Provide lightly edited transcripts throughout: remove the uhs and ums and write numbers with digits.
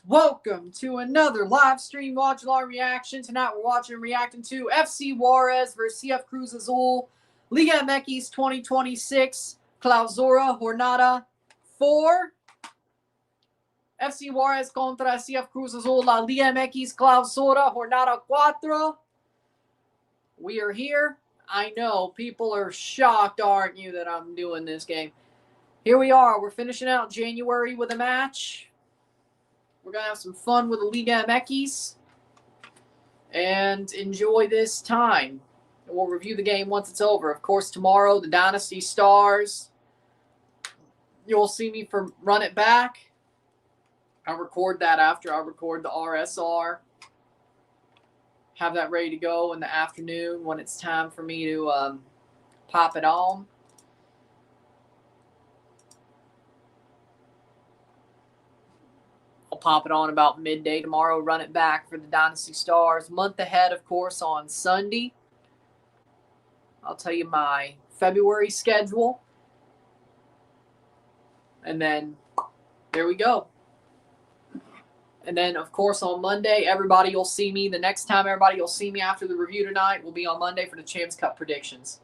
Welcome to another live stream Watchalong reaction. Tonight we're watching and reacting to FC Juarez versus CF Cruz Azul, Liga MX 2026 Clausura Jornada 4. FC Juarez contra CF Cruz Azul, la Liga MX Clausura Jornada 4. We are here. I know, people are shocked, aren't you, that I'm doing this game. Here we are. We're finishing out January with a match. We're going to have some fun with the Liga MX and enjoy this time. And we'll review the game once it's over. Of course, tomorrow, the Dynasty Stars. You'll see me for Run It Back. I'll record that after I record the RSR. Have that ready to go in the afternoon when it's time for me to pop it on. I'll pop it on about midday tomorrow, Run It Back for the Dynasty Stars. Month ahead, of course, on Sunday. I'll tell you my February schedule. And then there we go. And then, of course, on Monday, everybody will see me. The next time everybody will see me after the review tonight will be on Monday for the Champs Cup predictions.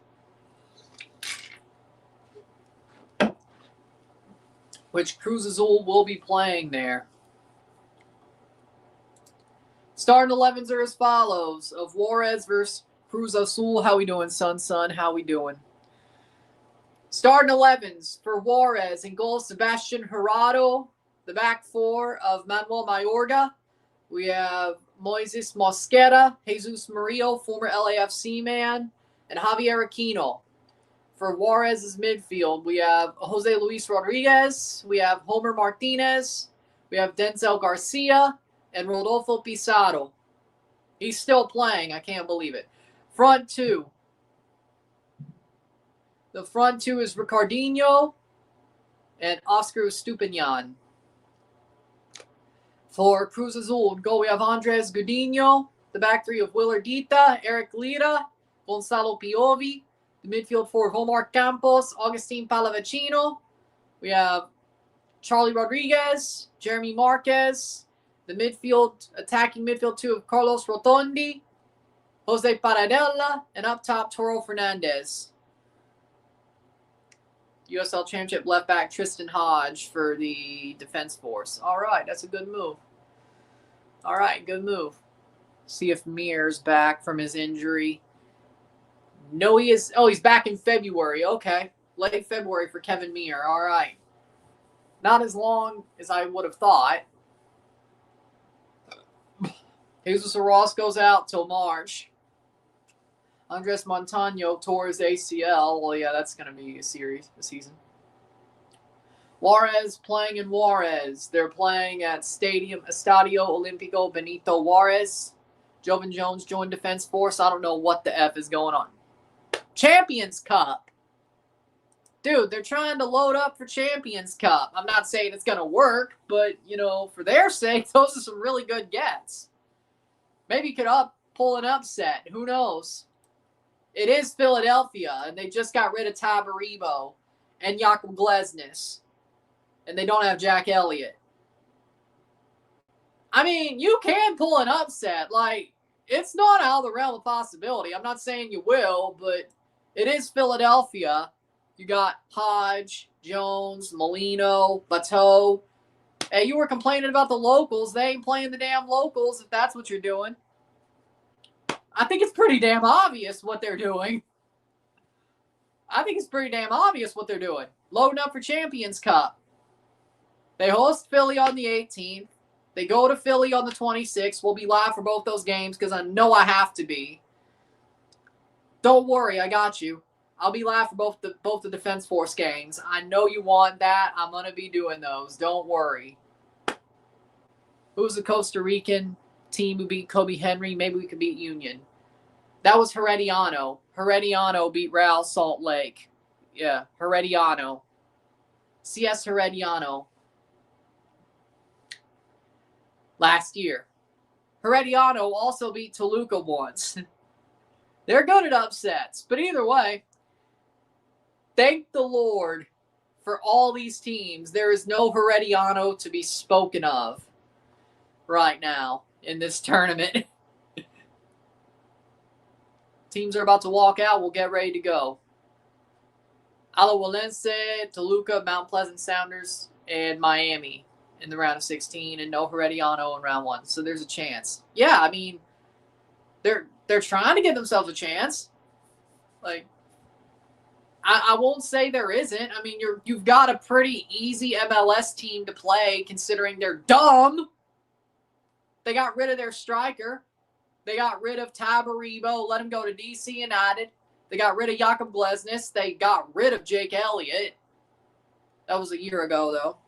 Which Cruz Azul will be playing there. Starting 11s are as follows. Of Juarez versus Cruz Azul. How we doing, son? How we doing? Starting 11s for Juarez. In goal, Sebastian Gerardo. The back four of Manuel Mayorga. We have Moises Mosquera, Jesus Murillo, former LAFC man, and Javier Aquino. For Juarez's midfield, we have Jose Luis Rodriguez. We have Homer Martinez. We have Denzel Garcia. And Rodolfo Pizarro. He's still playing. I can't believe it. Front two. The front two is Ricardinho and Oscar Stupinian. For Cruz Azul, goal we have Andres Gudinho. The back three of Willardita, Eric Lira, Gonzalo Piovi. The midfield four of Omar Campos, Augustin Palavecino. We have Charlie Rodriguez, Jeremy Marquez. The midfield, attacking midfield two of Carlos Rotondi, Jose Paradella, and up top, Toro Fernandez. USL Championship left back Tristan Hodge for the defense force. All right, that's a good move. All right, good move. See if Mear's back from his injury. No, he is. Oh, he's back in February. Okay, late February for Kevin Mear. All right. Not as long as I would have thought. Jesus Ross goes out till March. Andres Montano tore his ACL. Well, yeah, that's going to be a season. Juarez playing in Juarez. They're playing at Estadio Olímpico Benito Juarez. Jovan Jones joined Defense Force. I don't know what the F is going on. Champions Cup. Dude, they're trying to load up for Champions Cup. I'm not saying it's going to work, but, you know, for their sake, those are some really good gets. Maybe could pull an upset. Who knows? It is Philadelphia, and they just got rid of Tabaribo and Jakub Glesnes. And they don't have Jack Elliott. I mean, you can pull an upset. Like, it's not out of the realm of possibility. I'm not saying you will, but it is Philadelphia. You got Hodge, Jones, Molino, Bateau. Hey, you were complaining about the locals. They ain't playing the damn locals if that's what you're doing. I think it's pretty damn obvious what they're doing. Loading up for Champions Cup. They host Philly on the 18th. They go to Philly on the 26th. We'll be live for both those games because I know I have to be. Don't worry, I got you. I'll be live for both the Defense Force games. I know you want that. I'm going to be doing those. Don't worry. Who's the Costa Rican team who beat Kobe Henry? Maybe we could beat Union. That was Herediano. Herediano beat Real Salt Lake. Yeah, Herediano. CS Herediano. Last year. Herediano also beat Toluca once. They're good at upsets. But either way, thank the Lord for all these teams. There is no Herediano to be spoken of. right now in this tournament. Teams are about to walk out. We'll get ready to go. Alajuelense, Toluca, Mount Pleasant Sounders, and Miami in the round of 16, and no Herediano in round 1. So there's a chance. Yeah, I mean, they're trying to give themselves a chance. Like, I won't say there isn't. I mean, you've got a pretty easy MLS team to play considering they're dumb. They got rid of their striker. They got rid of Tabaribo, let him go to DC United. They got rid of Jakob Glesnes. They got rid of Jake Elliott. That was a year ago, though.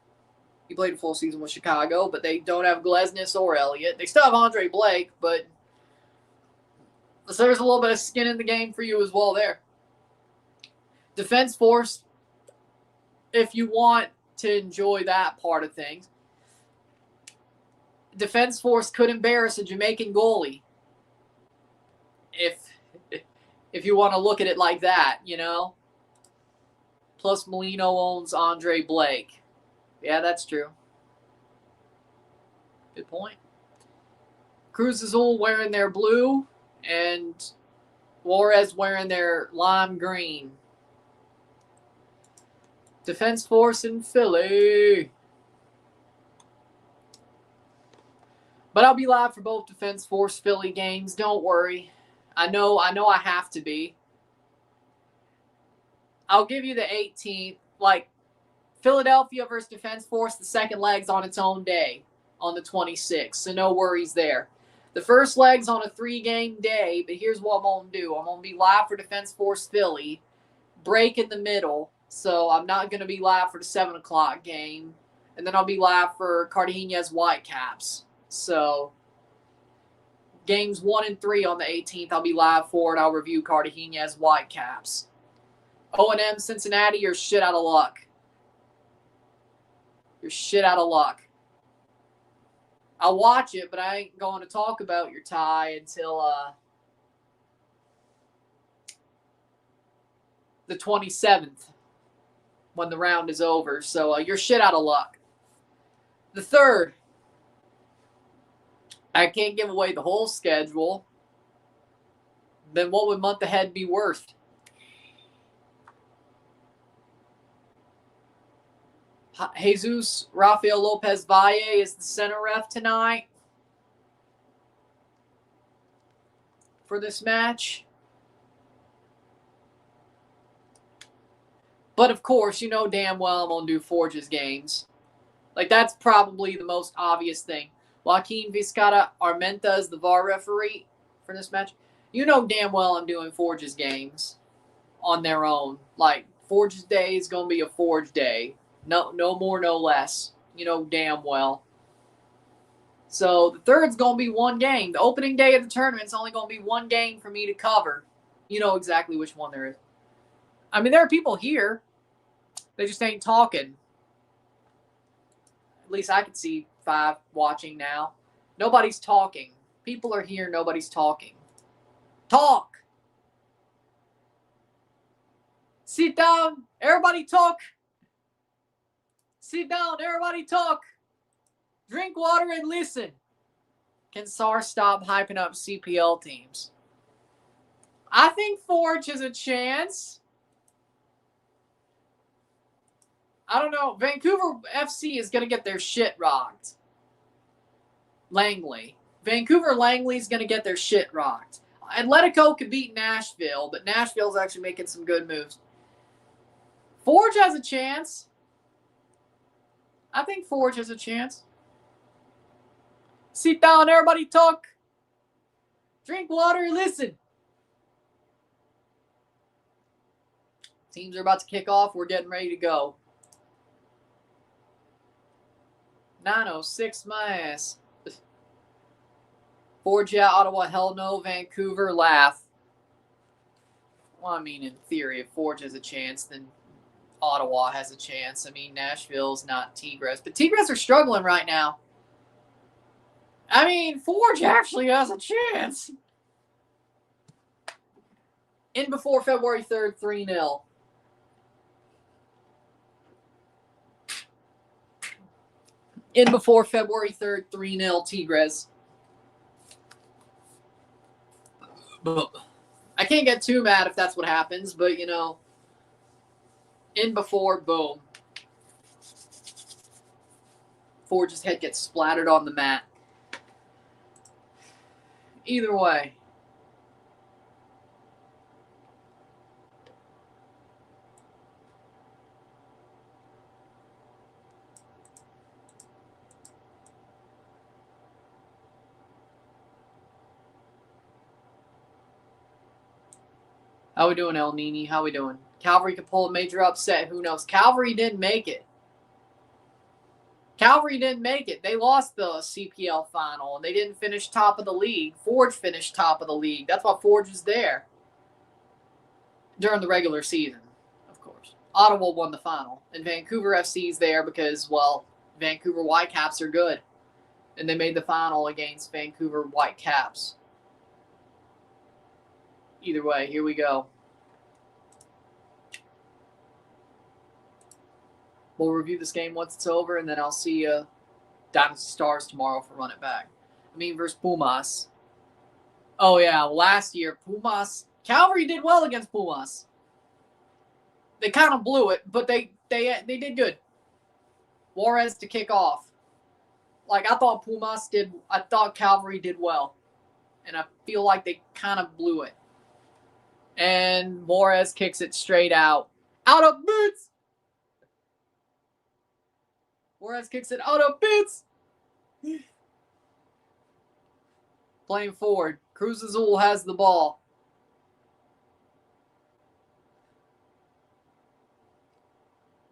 He played a full season with Chicago, but they don't have Glesnes or Elliott. They still have Andre Blake, but so there's a little bit of skin in the game for you as well there. Defense Force, if you want to enjoy that part of things, Defense Force could embarrass a Jamaican goalie. If you want to look at it like that, you know. Plus Molino owns Andre Blake. Yeah, that's true. Good point. Cruz Azul wearing their blue and Juarez wearing their lime green. Defense Force in Philly. But I'll be live for both Defense Force Philly games. Don't worry. I know I have to be. I'll give you the 18th. Like, Philadelphia versus Defense Force, the second leg's on its own day on the 26th. So no worries there. The first leg's on a 3-game day, but here's what I'm going to do. I'm going to be live for Defense Force Philly. Break in the middle. So I'm not going to be live for the 7 o'clock game. And then I'll be live for Cartagena's Whitecaps. So games 1 and 3 on the 18th, I'll be live for it. I'll review Cartagena's Whitecaps. O&M Cincinnati, you're shit out of luck. You're shit out of luck. I'll watch it, but I ain't going to talk about your tie until the 27th when the round is over. So you're shit out of luck. The third, I can't give away the whole schedule. Then what would month ahead be worth? Jesus Rafael Lopez Valle is the center ref tonight for this match. But of course, you know damn well I'm going to do Forge's games. Like, that's probably the most obvious thing. Joaquin Vizcarra Armenta is the VAR referee for this match. You know damn well I'm doing Forge's games on their own. Like, Forge's day is going to be a Forge day. No more, no less. You know damn well. So the third's going to be one game. The opening day of the tournament's only going to be one game for me to cover. You know exactly which one there is. I mean, there are people here. They just ain't talking. At least I can see 5 watching now. Nobody's talking. People are here. Nobody's talking. Talk. Sit down. Everybody talk. Sit down. Everybody talk. Drink water and listen. Can SAR stop hyping up CPL teams? I think Forge has a chance. I don't know. Vancouver FC is going to get their shit rocked. Langley. Vancouver Langley is going to get their shit rocked. Atletico could beat Nashville, but Nashville's actually making some good moves. Forge has a chance. I think Forge has a chance. Sit down, everybody talk. Drink water, listen. Teams are about to kick off. We're getting ready to go. 9:06, my ass. Forge, yeah, Ottawa, hell no. Vancouver, laugh. Well, I mean, in theory, if Forge has a chance, then Ottawa has a chance. I mean, Nashville's not Tigres, but Tigres are struggling right now. I mean, Forge actually has a chance. In before February 3rd, 3-0. In before February 3rd, 3-0 Tigres. I can't get too mad if that's what happens, but, you know, in before, boom. Forge's head gets splattered on the mat. Either way. How we doing, El Nini? How we doing? Calvary could pull a major upset. Who knows? Calvary didn't make it. Calvary didn't make it. They lost the CPL final, and they didn't finish top of the league. Forge finished top of the league. That's why Forge was there during the regular season, of course. Ottawa won the final, and Vancouver FC's there because, well, Vancouver Whitecaps are good, and they made the final against Vancouver Whitecaps. Either way, here we go. We'll review this game once it's over, and then I'll see Dynasty Stars tomorrow for Run It Back. I mean, versus Pumas. Oh, yeah, last year, Pumas. Calvary did well against Pumas. They kind of blew it, but they did good. Juarez to kick off. Like, I thought Calvary did well. And I feel like they kind of blew it. And Juarez kicks it straight out. Out of boots! Juarez kicks it out of boots! Playing forward. Cruz Azul has the ball.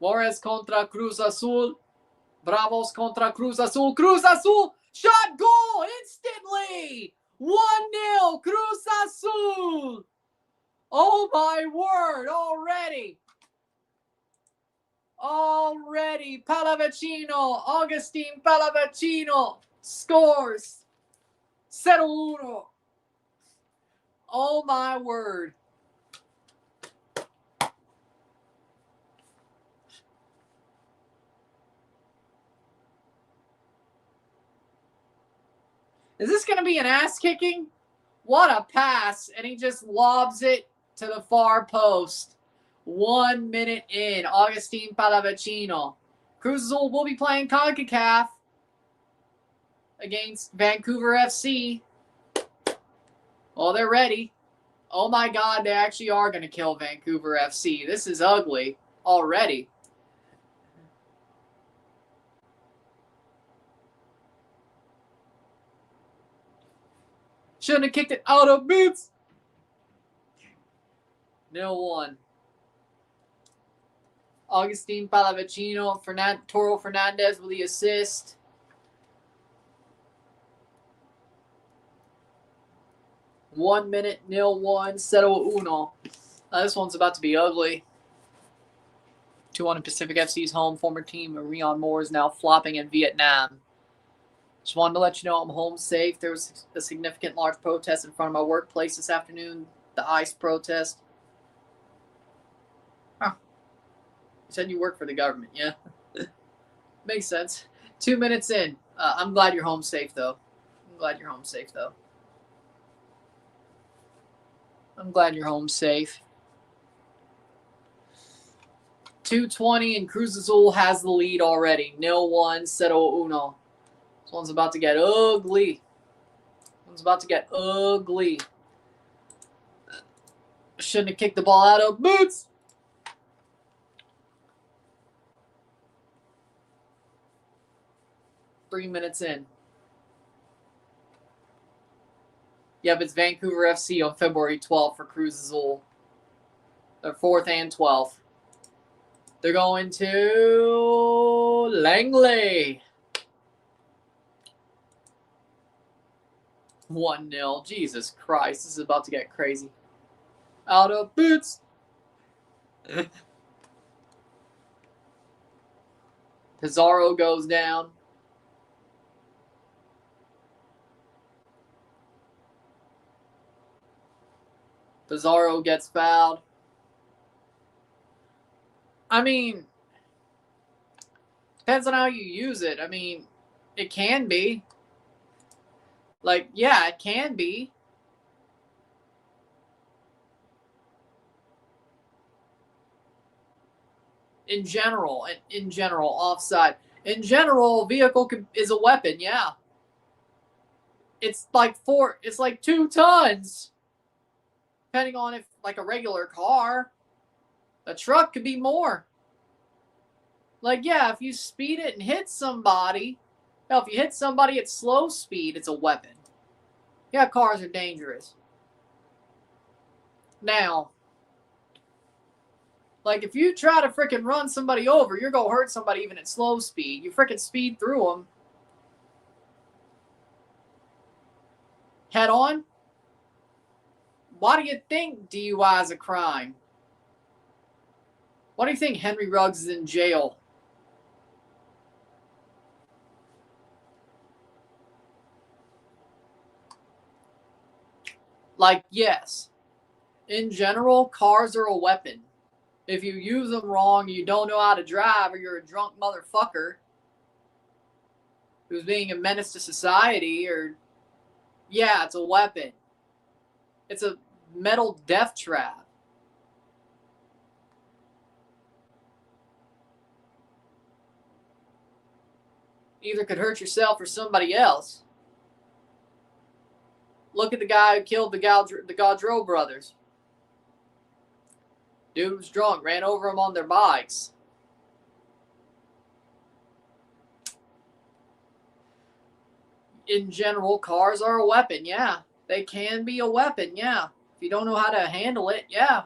Juarez contra Cruz Azul. Bravos contra Cruz Azul. Cruz Azul! Shot goal! Instantly! 1-0 Cruz Azul! Oh my word, already. Pallavicino, Augustine Pallavicino scores 0-1. Oh my word. Is this going to be an ass kicking? What a pass. And he just lobs it to the far post. 1 minute in. Augustine Pallavicino. Cruz Azul will be playing CONCACAF against Vancouver FC. Oh, they're ready. Oh my God, they actually are going to kill Vancouver FC. This is ugly already. Shouldn't have kicked it out of boots. 0-1. Augustine Pallavicino, Toro Fernandez with the assist. One minute, 0-1, 0-1. This one's about to be ugly. 2-1 Pacific FC's home. Former team Rion Moore is now flopping in Vietnam. Just wanted to let you know I'm home safe. There was a significant large protest in front of my workplace this afternoon. The ICE protest. Huh. You said you work for the government, yeah? Makes sense. 2 minutes in. I'm glad you're home safe, though. I'm glad you're home safe. 2:20 and Cruz Azul has the lead already. 0-1, 0-1. This one's about to get ugly. Shouldn't have kicked the ball out of boots. Three minutes in. Yep, it's Vancouver FC on February 12th for Cruz Azul. They're 4th and 12th. They're going to Langley. 1-0. Jesus Christ, this is about to get crazy. Out of boots. Pizarro goes down. Pizarro gets fouled. I mean, depends on how you use it. I mean, It can be. Like, yeah, it can be. In general, offside. In general, vehicle is a weapon, yeah. It's like 2 tons. Depending on if, like a regular car. A truck could be more. Like, yeah, if you speed it and hit somebody, hell, if you hit somebody at slow speed, it's a weapon. Yeah, cars are dangerous. Now, like, if you try to freaking run somebody over, you're going to hurt somebody even at slow speed. You freaking speed through them. Head on? Why do you think DUI is a crime? Why do you think Henry Ruggs is in jail? Like, yes. In general, cars are a weapon. If you use them wrong, you don't know how to drive, or you're a drunk motherfucker who's being a menace to society, or, yeah, it's a weapon. It's a metal death trap. Either could hurt yourself or somebody else. Look at the guy who killed the Gaudreau brothers. Dude was drunk, ran over them on their bikes. In general, cars are a weapon, yeah. They can be a weapon, yeah. If you don't know how to handle it, yeah.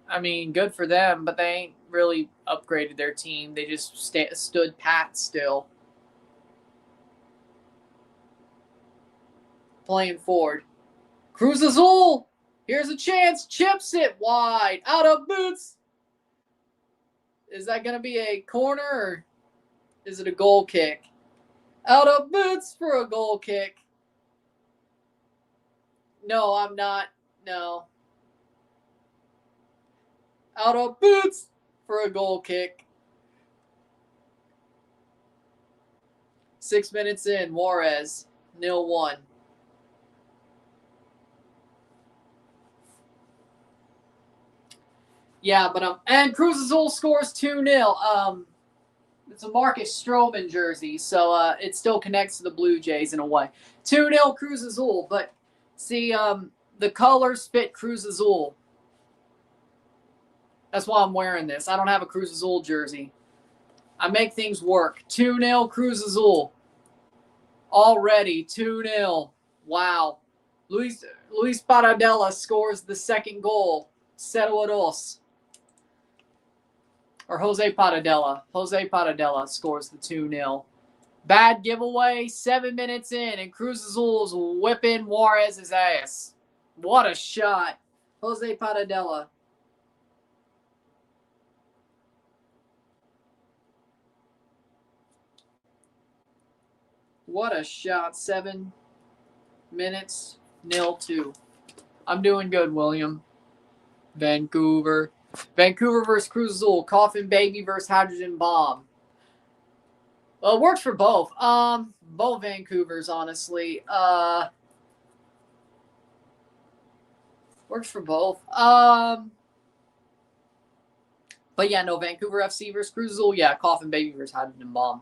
I mean, good for them, but they ain't really upgraded their team. They just stood pat still. Playing forward. Cruz Azul! Here's a chance. Chips it wide. Out of boots. Is that going to be a corner, or is it a goal kick? Out of boots for a goal kick. No, I'm not. No. Out of boots for a goal kick. 6 minutes in, Juarez, 0-1. Yeah, but and Cruz Azul scores 2-0. It's a Marcus Stroman jersey, so it still connects to the Blue Jays in a way. 2-0 Cruz Azul, but see, the colors fit Cruz Azul. That's why I'm wearing this. I don't have a Cruz Azul jersey. I make things work. 2-0 Cruz Azul. Already 2-0. Wow. Luis Paradela scores the second goal. 0-2. Or Jose Paradela. Jose Paradela scores the 2-0. Bad giveaway, 7 minutes in, and Cruz Azul's whipping Juarez's ass. What a shot. Jose Paradela. What a shot. 7 minutes, 0-2. I'm doing good, William. Vancouver versus Cruz Azul. Coffin Baby versus Hydrogen Bomb. Well, it works for both. Both Vancouvers, honestly. Works for both. But yeah, no, Vancouver FC versus Cruz Azul. Yeah, Coffin Baby versus Hydrogen Bomb.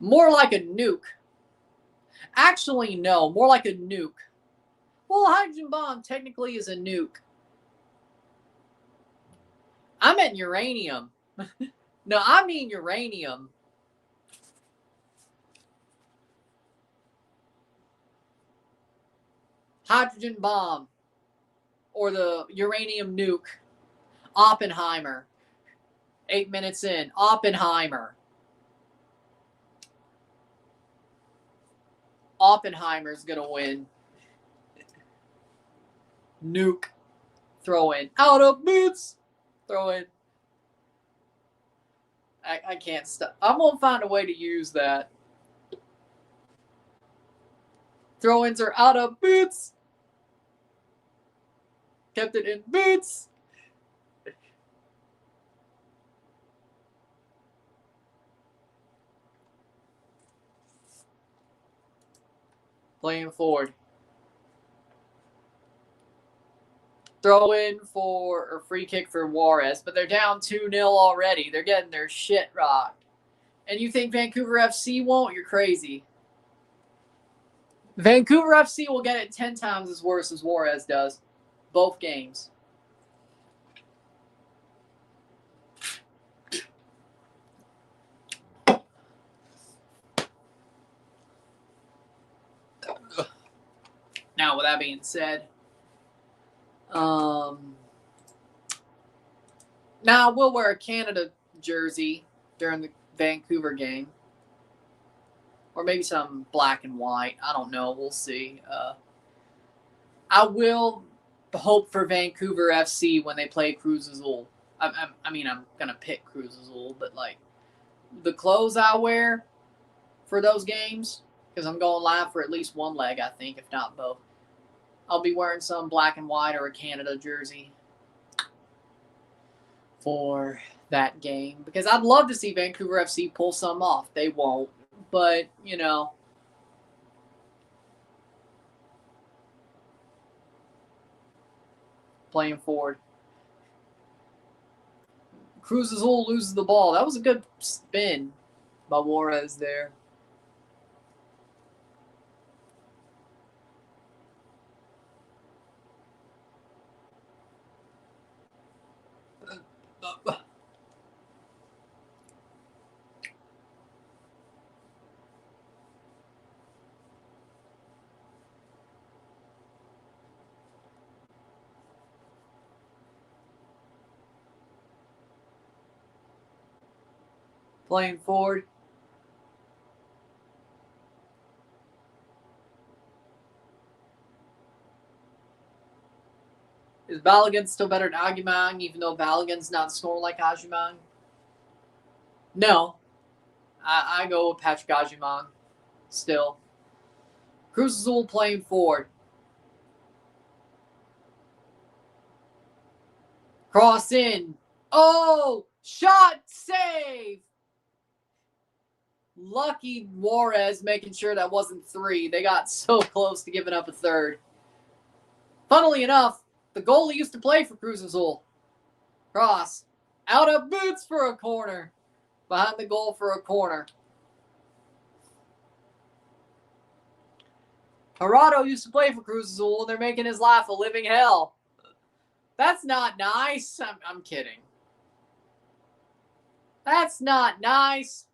More like a nuke. Actually, no, more like a nuke. Well, Hydrogen Bomb technically is a nuke. I meant uranium. No, I mean uranium. Hydrogen bomb. Or the uranium nuke. Oppenheimer. 8 minutes in. Oppenheimer. Oppenheimer's going to win. Nuke. Throw in. Out of boots. Throw in. I can't stop. I'm going to find a way to use that. Throw-ins are out of boots. Kept it in boots. Playing forward. Throw in for a free kick for Juarez, but they're down 2-0 already. They're getting their shit rocked. And you think Vancouver FC won't? You're crazy. Vancouver FC will get it 10 times as worse as Juarez does. Both games. Now, with that being said, now I will wear a Canada jersey during the Vancouver game. Or maybe some black and white. I don't know. We'll see. I will hope for Vancouver FC when they play Cruz Azul. I mean, I'm going to pick Cruz Azul, but like the clothes I wear for those games, because I'm going live for at least one leg, I think, if not both. I'll be wearing some black and white or a Canada jersey for that game, because I'd love to see Vancouver FC pull some off. They won't, but, you know. Playing forward. Cruz Azul loses the ball. That was a good spin by Juarez there. Playing forward. Is Balogun still better than Agumang, even though Balogun's not scoring like Agumang? No. I go with Patrick Agumang still. Cruz Azul playing forward. Cross in. Oh! Shot! Save! Lucky Juarez making sure that wasn't 3. They got so close to giving up a third. Funnily enough, the goalie used to play for Cruz Azul. Cross. Out of boots for a corner. Behind the goal for a corner. Gerardo used to play for Cruz Azul, and they're making his life a living hell. That's not nice. I'm kidding. That's not nice.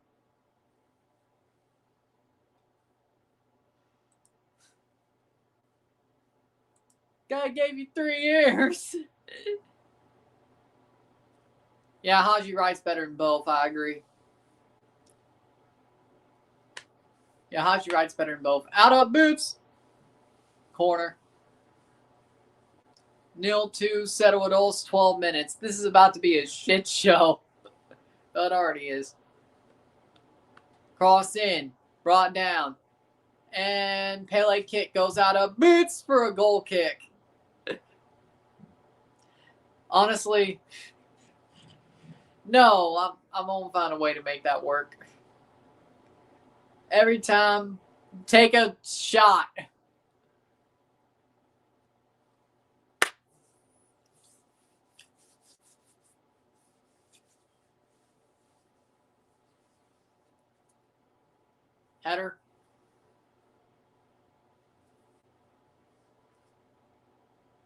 Guy gave you 3 years. Yeah, Haji Wright's better than both. I agree. Yeah, Haji Wright's better than both. Out of boots. Corner. 0-2, settle it all, 12 minutes. This is about to be a shit show. It already is. Cross in. Brought down. And Pele kick goes out of boots for a goal kick. Honestly, no, I'm going to find a way to make that work. Every time, take a shot. Header.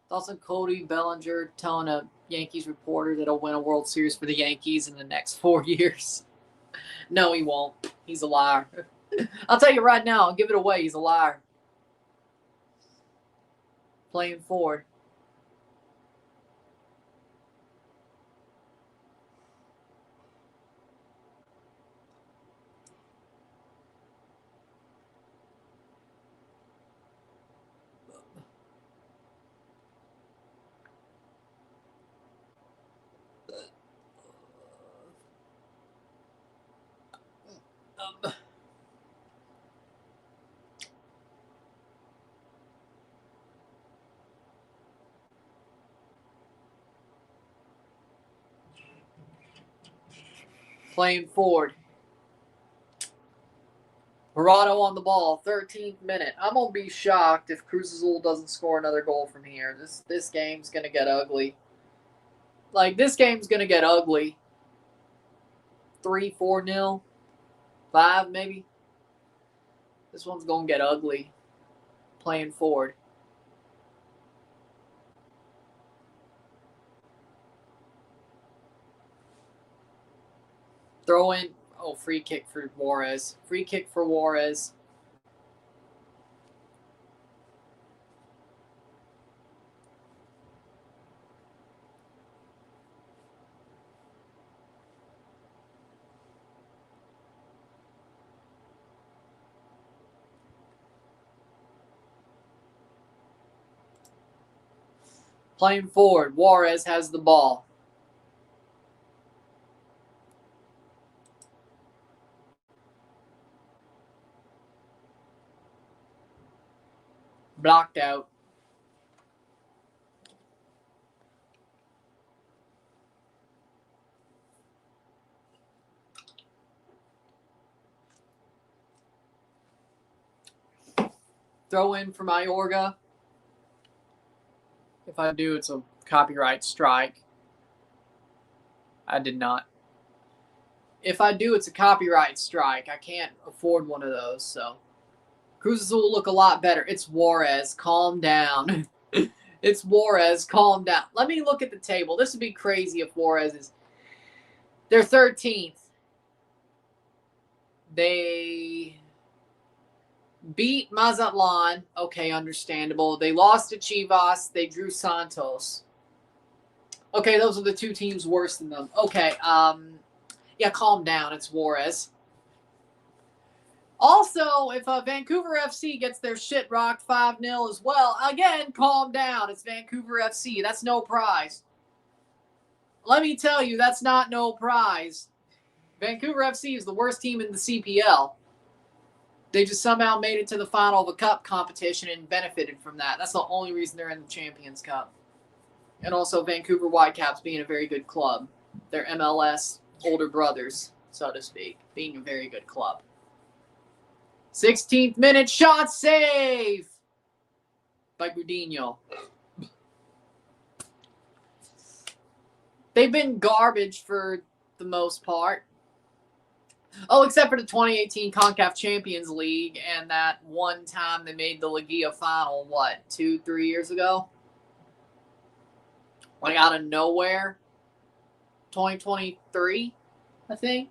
Also, Cody Bellinger telling a Yankees reporter that he'll win a World Series for the Yankees in the next 4 years. No, he won't. He's a liar. I'll tell you right now, I'll give it away. He's a liar. Playing forward. Playing forward. Parado on the ball, 13th minute. I'm going to be shocked if Cruz Azul doesn't score another goal from here. This game's going to get ugly. Like, this game's going to get ugly. 3-4-0. 5 maybe. This one's going to get ugly. Playing forward. Throw in. Oh, free kick for Juarez. Free kick for Juarez. Playing forward. Juarez has the ball. Blocked out. Throw in for Mayorga. If I do, it's a copyright strike. I did not. If I do, it's a copyright strike. I can't afford one of those, so. Cruz Azul look a lot better. It's Juarez. Calm down. It's Juarez. Calm down. Let me look at the table. This would be crazy if Juarez is. They're 13th. They beat Mazatlan. Okay, understandable. They lost to Chivas. They drew Santos. Okay, those are the two teams worse than them. Okay, yeah, calm down. It's Juarez. Also, if Vancouver FC gets their shit rocked 5-0 as well, again, calm down. It's Vancouver FC. That's no prize. Let me tell you, that's not no prize. Vancouver FC is the worst team in the CPL. They just somehow made it to the final of a cup competition and benefited from that. That's the only reason they're in the Champions Cup. And also Vancouver Whitecaps being a very good club. They're MLS older brothers, so to speak, being a very good club. 16th minute shot save by Gudinho. They've been garbage for the most part. Oh, except for the 2018 CONCACAF Champions League and that one time they made the Liga final, 2-3 years ago? Like out of nowhere. 2023, I think.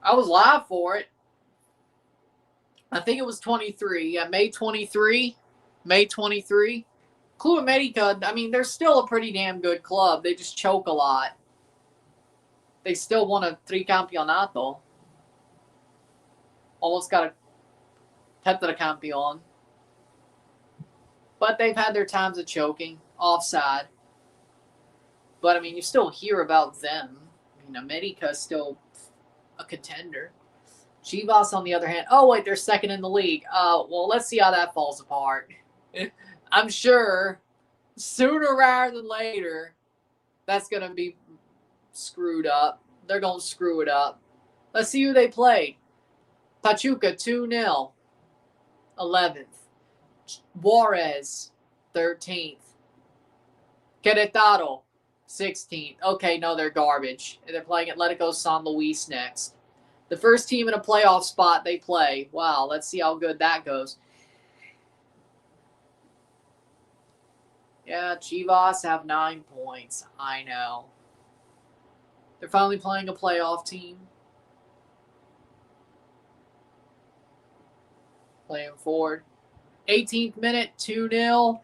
I was live for it. I think it was 23. Yeah, May 23. May 23. Club America, I mean, they're still a pretty damn good club. They just choke a lot. They still won a tricampeonato. Almost got a tetracampeon. But they've had their times of choking. Offside. But, I mean, you still hear about them. I mean, America's still a contender. Chivas, on the other hand, oh, wait, they're second in the league. Well, let's see how that falls apart. I'm sure sooner rather than later, that's going to be screwed up. They're going to screw it up. Let's see who they played. Pachuca, 2-0. 11th. Juarez, 13th. Querétaro, 16th. Okay, no, they're garbage. They're playing Atletico San Luis next. The first team in a playoff spot they play. Wow, let's see how good that goes. Yeah, Chivas have 9 points. I know. They're finally playing a playoff team. Playing forward. 18th minute, 2-0.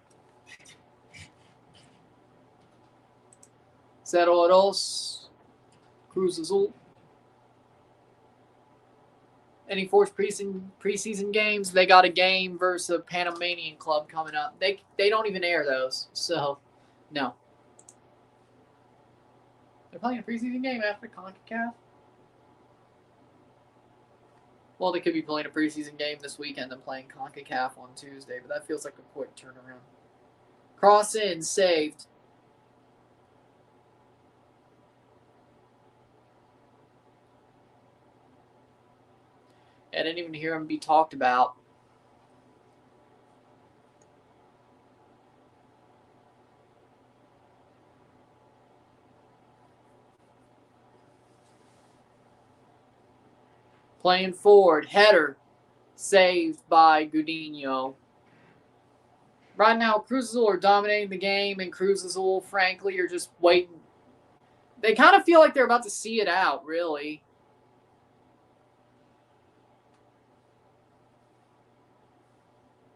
0-2. Cruz Azul. Any fourth preseason games? They got a game versus a Panamanian club coming up. They don't even air those, so no. They're playing a preseason game after CONCACAF? Well, they could be playing a preseason game this weekend and playing CONCACAF on Tuesday, but that feels like a quick turnaround. Cross in, saved. I didn't even hear him be talked about. Playing forward, header, saved by Gudinho. Right now, Cruz Azul are dominating the game, and Cruz Azul, frankly, are just waiting. They kind of feel like they're about to see it out, really.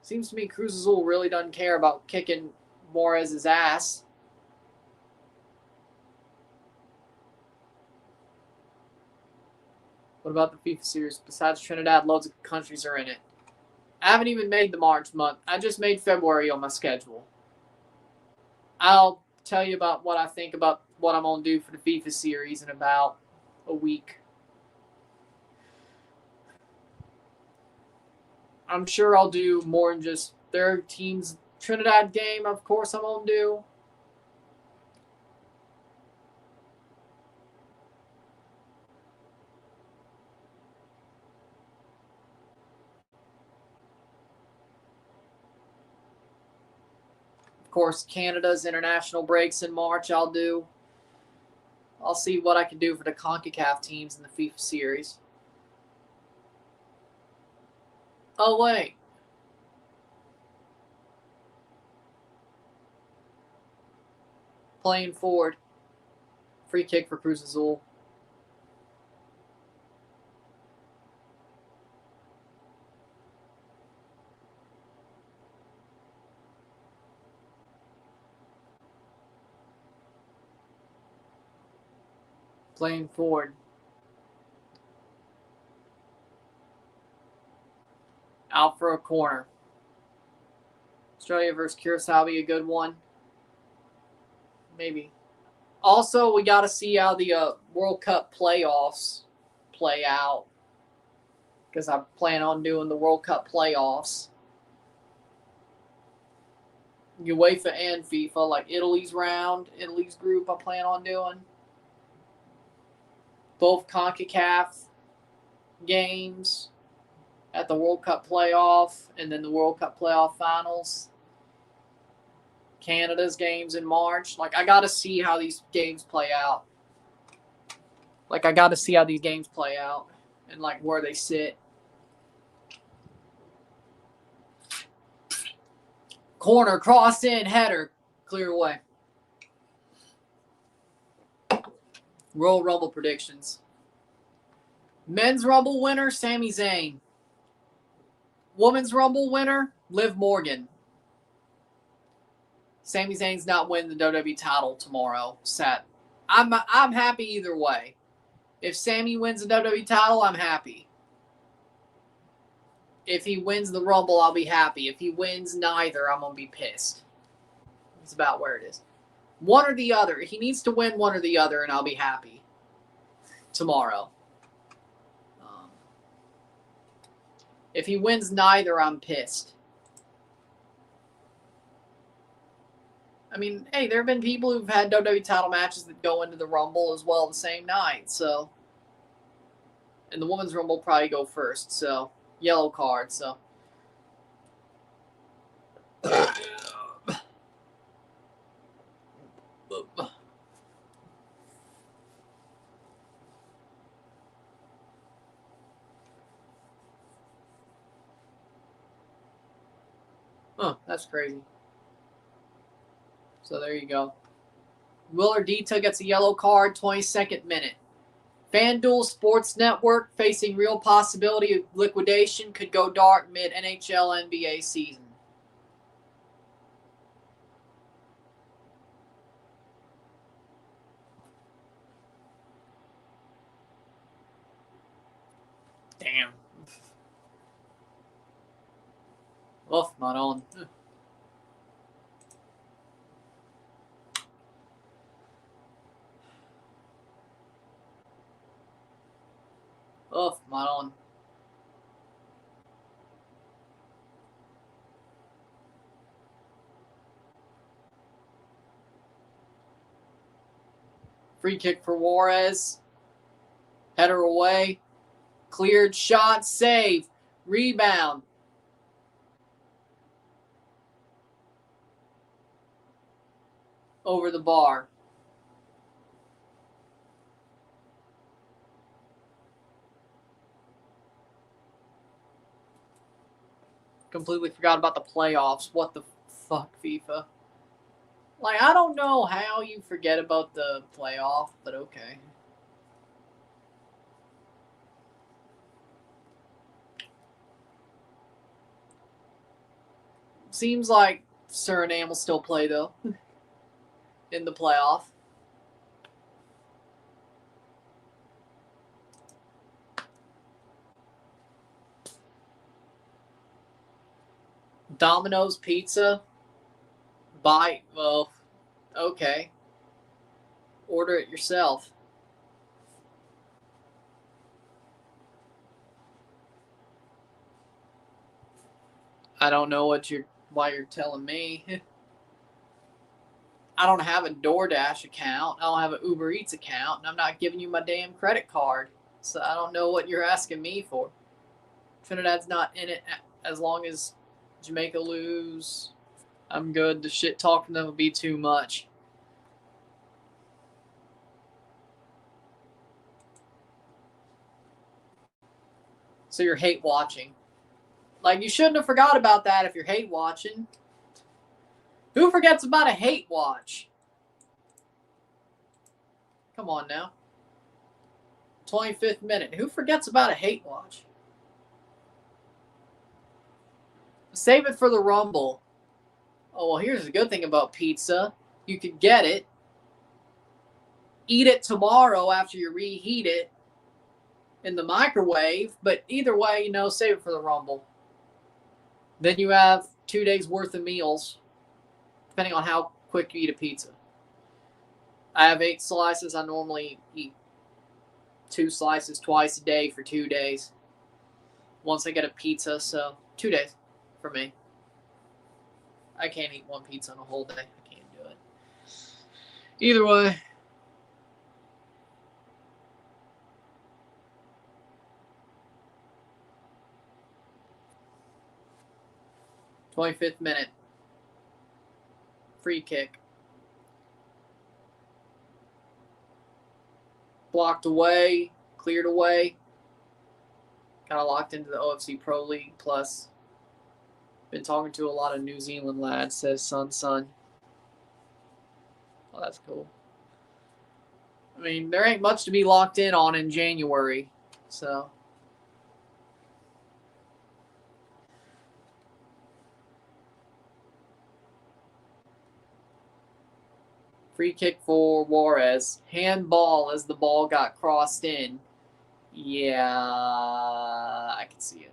Seems to me Cruz Azul really doesn't care about kicking Juarez's ass. What about the FIFA series? Besides Trinidad, loads of countries are in it. I haven't even made the March month. I just made February on my schedule. I'll tell you about what I think about what I'm going to do for the FIFA series in about a week. I'm sure I'll do more than just their team's Trinidad game, of course I'm going to do. Of course, Canada's international breaks in March I'll do. I'll see what I can do for the CONCACAF teams in the FIFA series. Oh, wait. Playing forward. Free kick for Cruz Azul. Playing forward. Out for a corner. Australia versus Curacao be a good one. Maybe. Also, we got to see how the World Cup playoffs play out. Because I plan on doing the World Cup playoffs. UEFA and FIFA, like Italy's round, Italy's group I plan on doing. Both CONCACAF games at the World Cup playoff and then the World Cup playoff finals. Canada's games in March. Like, I got to see how these games play out. Like, I got to see how these games play out and, like, where they sit. Corner, cross in, header, clear away. Royal Rumble predictions. Men's Rumble winner, Sami Zayn. Women's Rumble winner, Liv Morgan. Sami Zayn's not winning the WWE title tomorrow. Sad. I'm happy either way. If Sami wins the WWE title, I'm happy. If he wins the Rumble, I'll be happy. If he wins neither, I'm going to be pissed. It's about where it is. One or the other. He needs to win one or the other, and I'll be happy tomorrow. If he wins neither, I'm pissed. I mean, hey, there have been people who've had WWE title matches that go into the Rumble as well the same night, so. And the Women's Rumble will probably go first, so. Yellow card, so. Huh, that's crazy. So there you go. Willardita gets a yellow card, 22nd minute. FanDuel Sports Network facing real possibility of liquidation, could go dark mid NHL NBA season. Damn. Wolff, not on. Wolff, not on. Free kick for Juarez. Header away. Cleared shot, save, rebound. Over the bar. Completely forgot about the playoffs. What the fuck, FIFA? Like, I don't know how you forget about the playoff, but okay. Seems like Suriname will still play, though, in the playoff. Domino's Pizza. Well, okay. Order it yourself. I don't know why you're telling me. I don't have a DoorDash account. I don't have an Uber Eats account, and I'm not giving you my damn credit card. So I don't know what you're asking me for. Trinidad's not in it as long as Jamaica lose. I'm good. The shit talking them would be too much. So you're hate watching. Like, you shouldn't have forgot about that if you're hate watching. Who forgets about a hate watch? Come on now. 25th minute. Who forgets about a hate watch? Save it for the Rumble. Oh, well, here's the good thing about pizza. You could get it, eat it tomorrow after you reheat it in the microwave, but either way, save it for the Rumble. Then you have 2 days worth of meals, depending on how quick you eat a pizza. I have 8 slices. I normally eat 2 slices twice a day for 2 days. Once I get a pizza, so 2 days for me. I can't eat one pizza in a whole day. I can't do it. Either way. "25th minute. Free kick. Blocked away. Cleared away. Kind of locked into the OFC Pro League. Plus, been talking to a lot of New Zealand lads," says Sun. Well, that's cool. I mean, there ain't much to be locked in on in January, so. Free kick for Juarez. Handball as the ball got crossed in. Yeah, I can see it.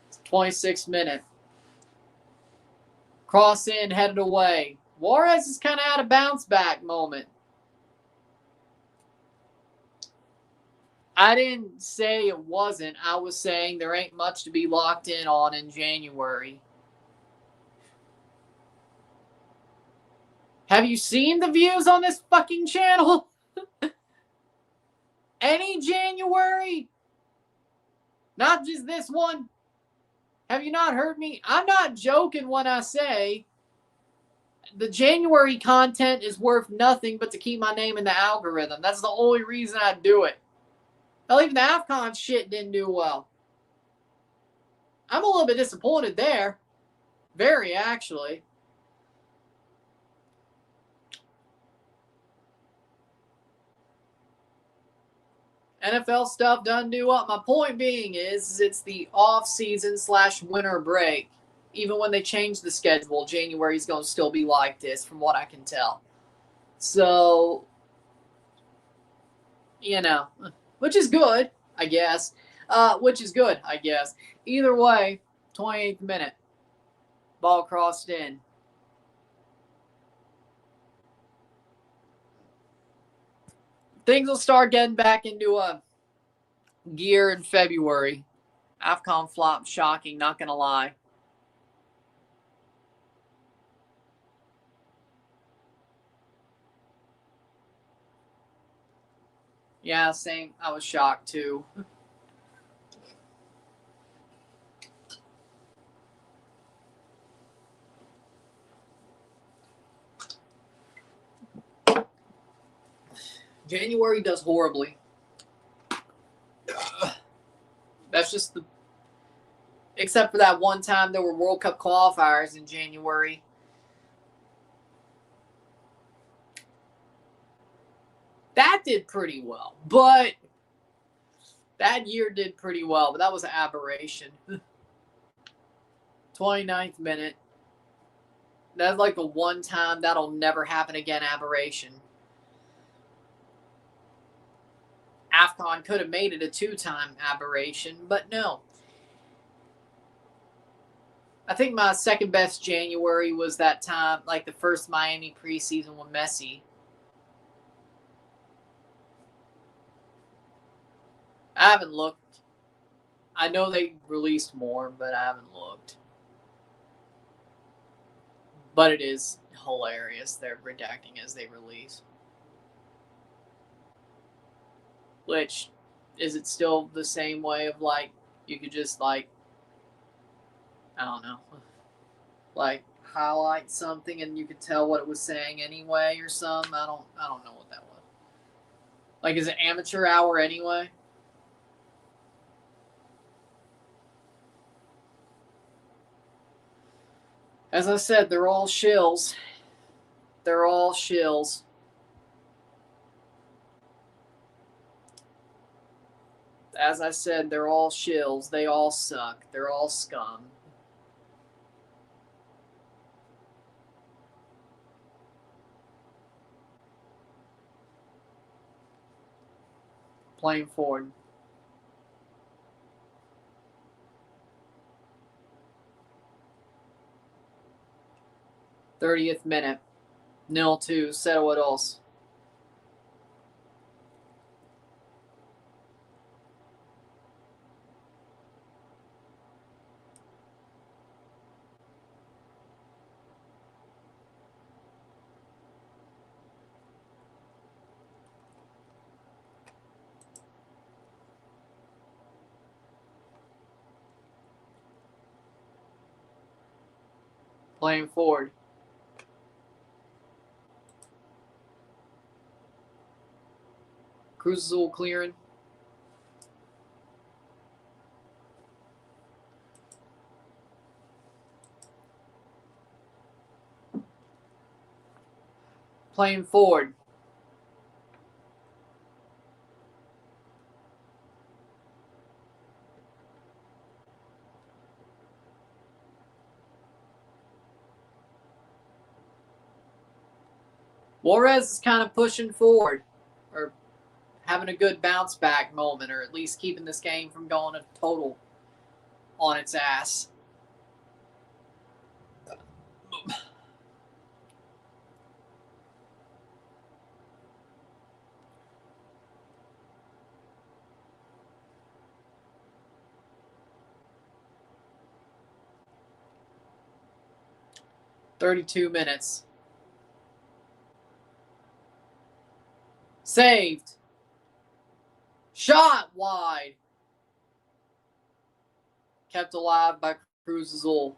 It's 26th minute. Cross in, headed away. Juarez is kind of at a bounce back moment. I didn't say it wasn't. I was saying there ain't much to be locked in on in January. Have you seen the views on this fucking channel? Any January? Not just this one? Have you not heard me? I'm not joking when I say the January content is worth nothing but to keep my name in the algorithm. That's the only reason I do it. Hell, even the AFCON shit didn't do well. I'm a little bit disappointed there. Very, actually. NFL stuff doesn't do well. My point being is it's the off-season / winter break. Even when they change the schedule, January is going to still be like this, from what I can tell. So, which is good, I guess. Either way, 28th minute. Ball crossed in. things will start getting back into a gear in February. AFCON flop, shocking, not going to lie. Yeah, same. I was shocked too. January does horribly. That's just the... Except for that one time there were World Cup qualifiers in January. That did pretty well. But that year did pretty well. But that was an aberration. 29th minute. That's like a one time, that'll never happen again aberration. AFCON could have made it a two-time aberration, but no. I think my second best January was that time, like the first Miami preseason with Messi. I haven't looked. I know they released more, but I haven't looked. But it is hilarious. They're redacting as they release. Which, is it still the same way of like, you could just like, I don't know, like highlight something and you could tell what it was saying anyway or something? I don't know what that was. Like, is it amateur hour anyway? As I said, they're all shills. They're all shills. As I said, they're all shills. They all suck. They're all scum. Playing forward. Thirtieth minute. 0-2. Settle it else. Playing forward. Cruz Azul clearing. Playing forward. Juarez is kind of pushing forward, or having a good bounce back moment, or at least keeping this game from going a total on its ass. "32 minutes. Saved. Shot wide. Kept alive by Cruz Azul.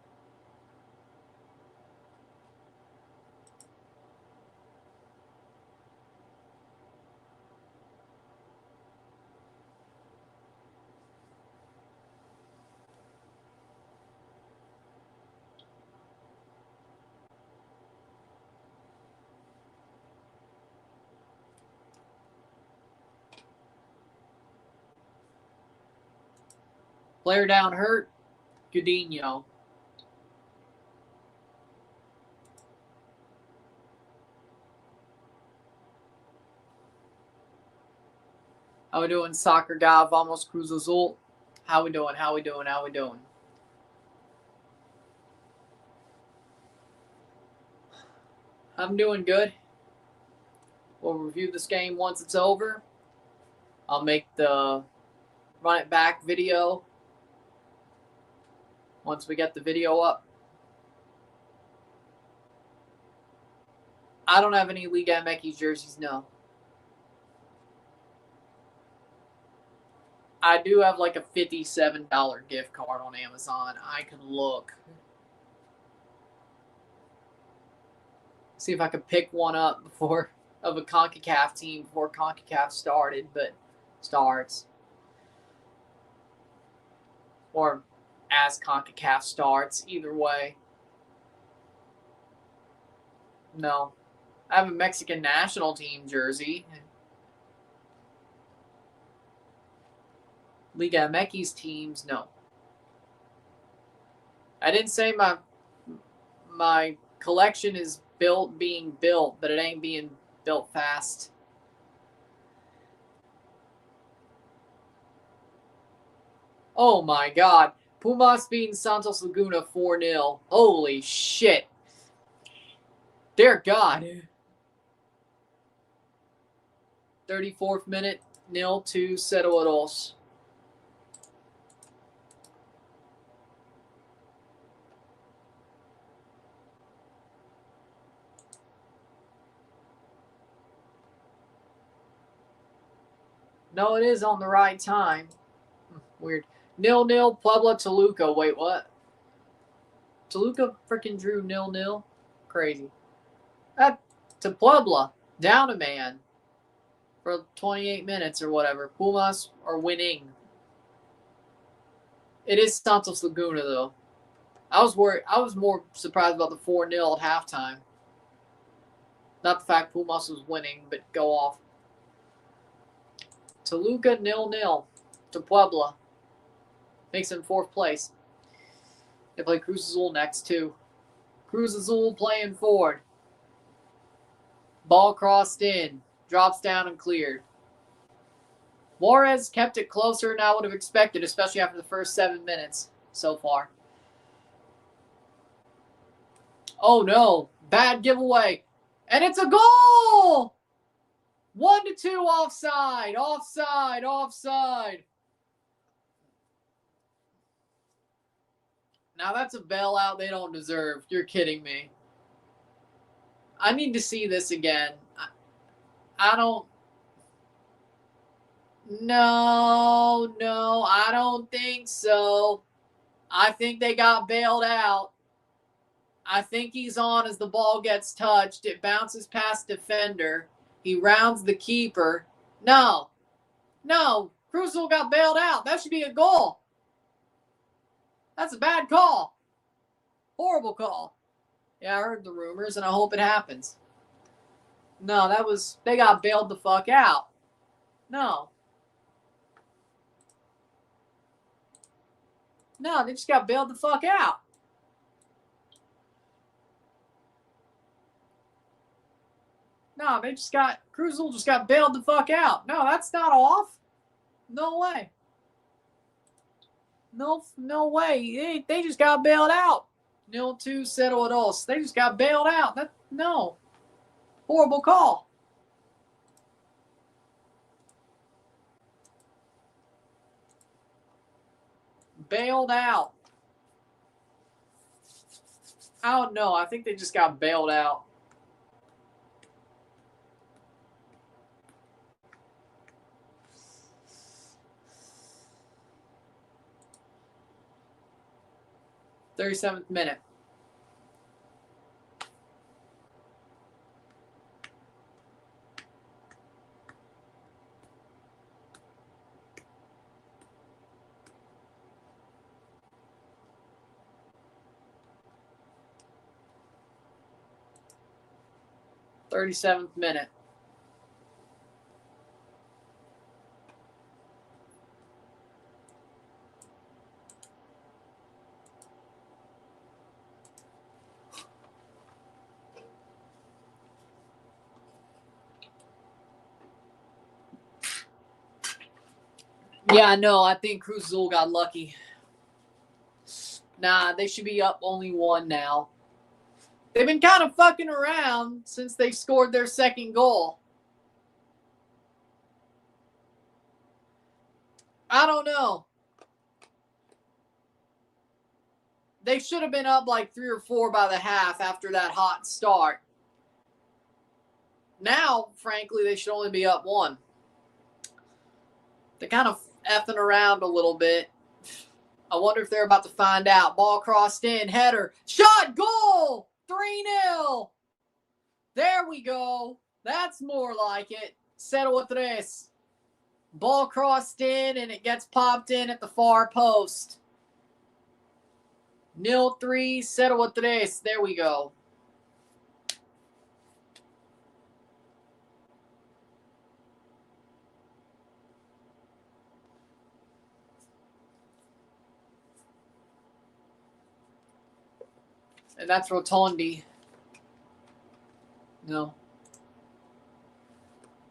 Player down hurt. Dillon. How we doing, soccer guy? Vamos Cruz Azul. How we doing? How we doing? How we doing? I'm doing good. We'll review this game once it's over. I'll make the run it back video once we get the video up. I don't have any Liga MX jerseys, no. I do have like a $57 gift card on Amazon. I can look. See if I could pick one up before of a CONCACAF team before CONCACAF started, but starts. Or as CONCACAF starts, either way. No. I have a Mexican national team jersey. Liga MX teams, no. I didn't say my collection is being built, but it ain't being built fast. Oh my God. Pumas beating Santos Laguna 4-0. Holy shit. Dear God. 34th minute, 0-2, 0-2. No, it is on the right time. Weird. 0-0, Puebla, Toluca. Wait, what? Toluca freaking drew 0-0? Crazy. To Puebla. Down a man. For 28 minutes or whatever. Pumas are winning. It is Santos Laguna, though. I was worried. I was more surprised about the 4-0 at halftime. Not the fact Pumas was winning, but go off. Toluca 0-0 to Puebla. Makes them 4th place. They play Cruz Azul next, too. Cruz Azul playing forward. Ball crossed in. Drops down and cleared. Juarez kept it closer than I would have expected, especially after the first 7 minutes so far. Oh, no. Bad giveaway. And it's a goal! 1-2 offside. Offside. Offside. Now that's a bailout they don't deserve. You're kidding me. I need to see this again. I don't. No, I don't think so. I think they got bailed out. I think he's on as the ball gets touched. It bounces past defender. He rounds the keeper. No. Cruz Azul got bailed out. That should be a goal. That's a bad call. Horrible call. Yeah, I heard the rumors, and I hope it happens. No, they got bailed the fuck out. No, they just got bailed the fuck out. No, Cruz Azul just got bailed the fuck out. No, that's not off. No way. No way. They just got bailed out. 0-2, 0-2. They just got bailed out. No. Horrible call. Bailed out. I don't know. I think they just got bailed out. .37th minute. .37th minute. Yeah, no, I think Cruz Azul got lucky. Nah, they should be up only 1 now. They've been kind of fucking around since they scored their second goal. I don't know. They should have been up like 3 or 4 by the half after that hot start. Now, frankly, they should only be up 1. They're kind of effing around a little bit. I wonder if they're about to find out. Ball crossed in, header, shot, goal! 3-0. There we go. That's more like it. 0-3. Ball crossed in, and it gets popped in at the far post. 0-3, 0-3. There we go. And that's Rotondi. No.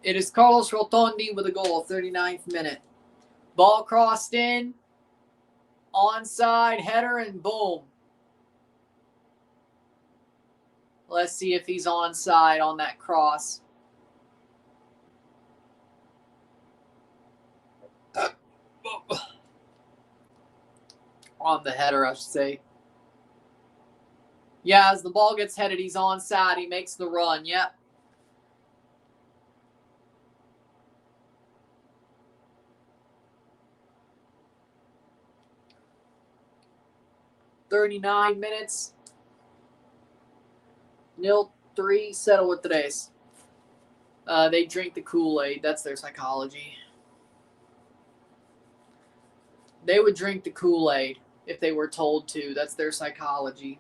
It is Carlos Rotondi with a goal, 39th minute. Ball crossed in. Onside, header, and boom. Let's see if he's onside on that cross. On the header, I should say. Yeah, as the ball gets headed, he's onside. He makes the run. Yep. "39 minutes. 0-3, 0-3. They drink the Kool-Aid. That's their psychology. They would drink the Kool-Aid if they were told to. That's their psychology.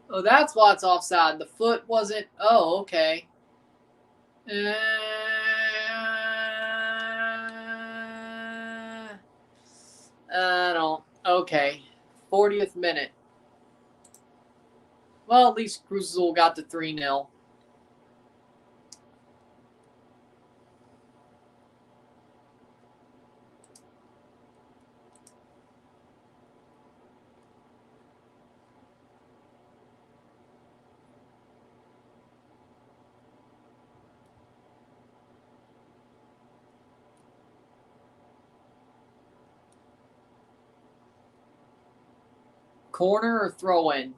Oh, that's why it's offside. The foot wasn't. Oh, okay. I don't. Okay. 40th minute. Well, at least Cruz Azul got to 3-0. Corner or throw in?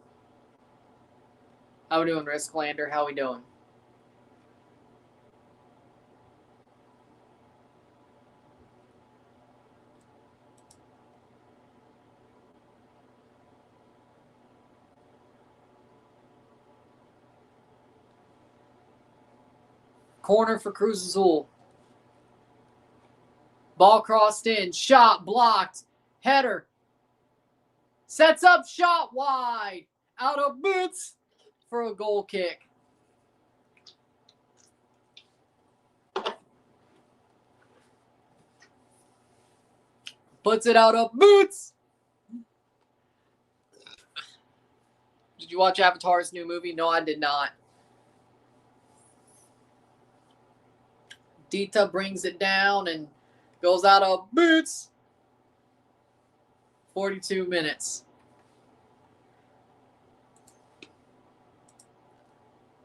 How we doing, Risklander? How we doing? Corner for Cruz Azul. Ball crossed in. Shot blocked. Header. Sets up, shot wide. Out of boots for a goal kick. Puts it out of boots. Did you watch Avatar's new movie? No, I did not. Dita brings it down and goes out of boots. 42 minutes.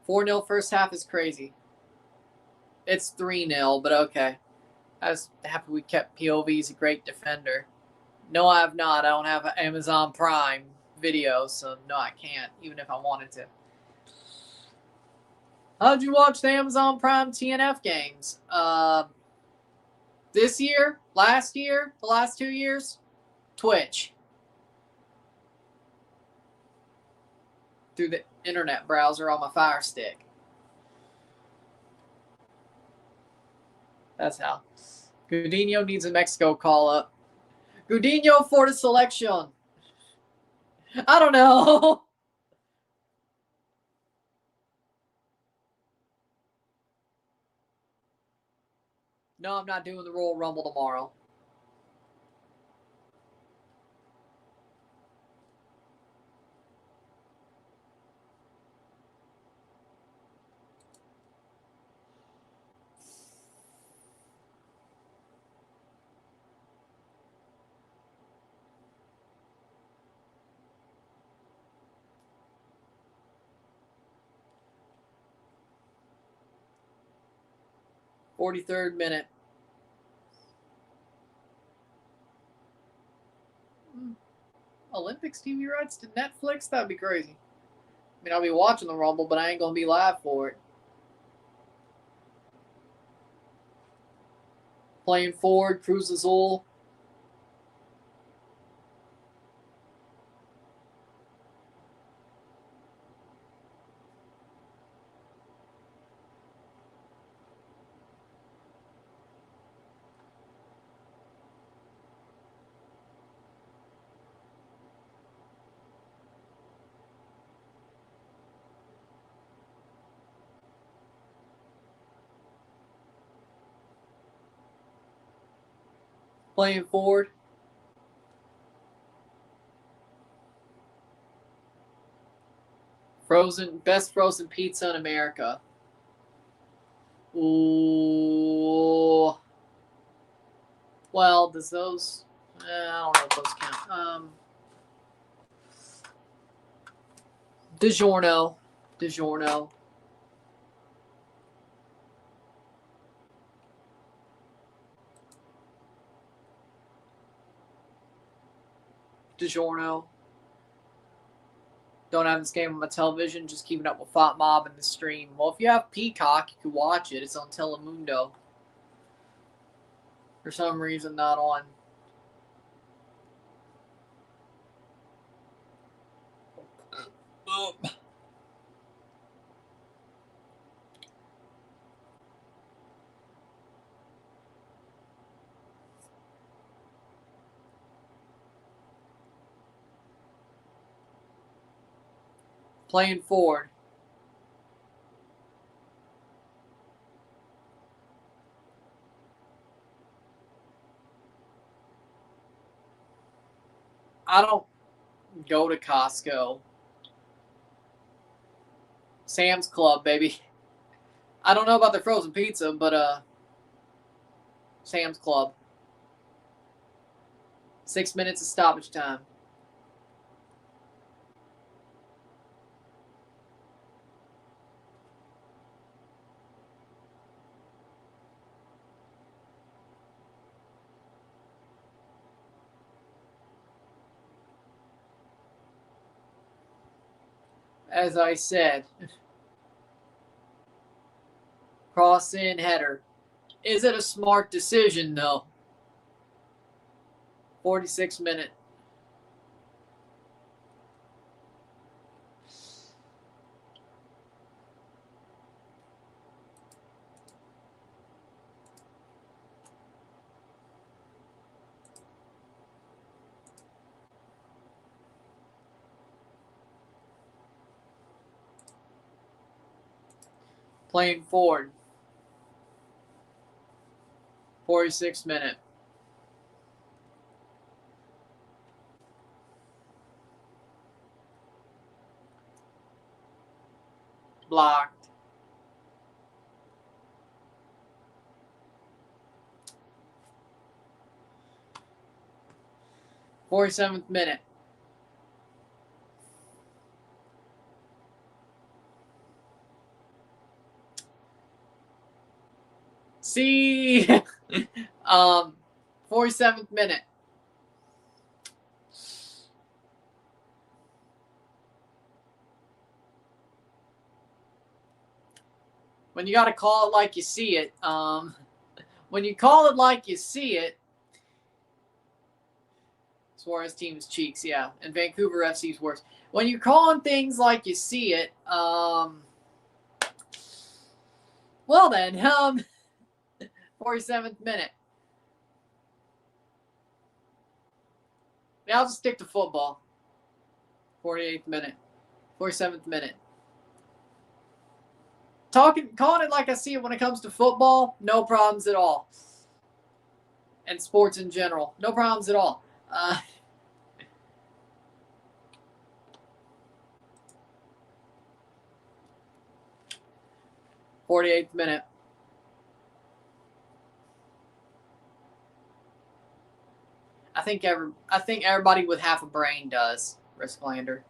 4-0 first half is crazy. It's 3-0, but okay. I was happy we kept POV. He's a great defender. No, I have not. I don't have Amazon Prime Video, so no, I can't, even if I wanted to. How'd you watch the Amazon Prime TNF games? This year? Last year? The last 2 years? Twitch. Through the internet browser on my Fire Stick. That's how. Gudinho needs a Mexico call-up. Gudinho for the selection. I don't know. No, I'm not doing the Royal Rumble tomorrow. 43rd minute. Olympics TV rights to Netflix? That'd be crazy. I mean, I'll be watching the Rumble, but I ain't going to be live for it. Playing forward, Cruz Azul. Playing forward. Best frozen pizza in America. Ooh. Well, does those... I don't know if those count. DiGiorno. DiGiorno. DiGiorno. Don't have this game on my television, just keeping up with Fat Mob and the stream. Well, if you have Peacock, you can watch it. It's on Telemundo. For some reason, not on. Playing forward. I don't go to Costco. Sam's Club, baby. I don't know about the frozen pizza, but Sam's Club. 6 minutes of stoppage time. As I said, cross in header. Is it a smart decision, though? 46 minute. Playing forward. 46 minute. Blocked. .47th minute. See, 47th minute. When you got to call it like you see it, when you call it like you see it, Suarez team's cheeks, yeah, and Vancouver FC's worse. When you're calling things like you see it, well then, 47th minute. Yeah, I'll just stick to football. 48th minute. 47th minute. Calling it like I see it when it comes to football, no problems at all. And sports in general, no problems at all. 48th minute. I think everybody with half a brain does, Risklander.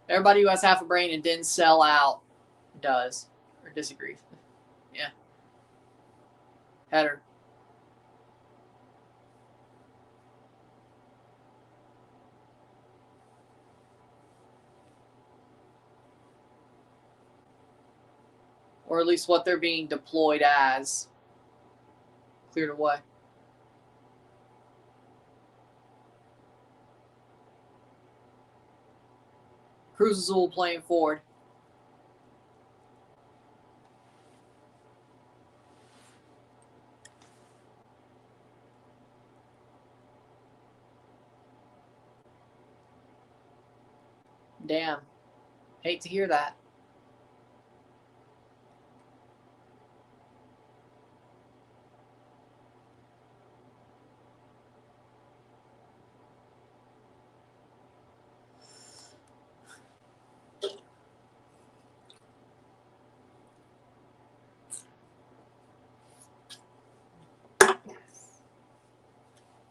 Everybody who has half a brain and didn't sell out does or disagrees. Yeah. Header. Or at least what they're being deployed as. Cleared away. Cruz Azul playing forward. Damn. Hate to hear that.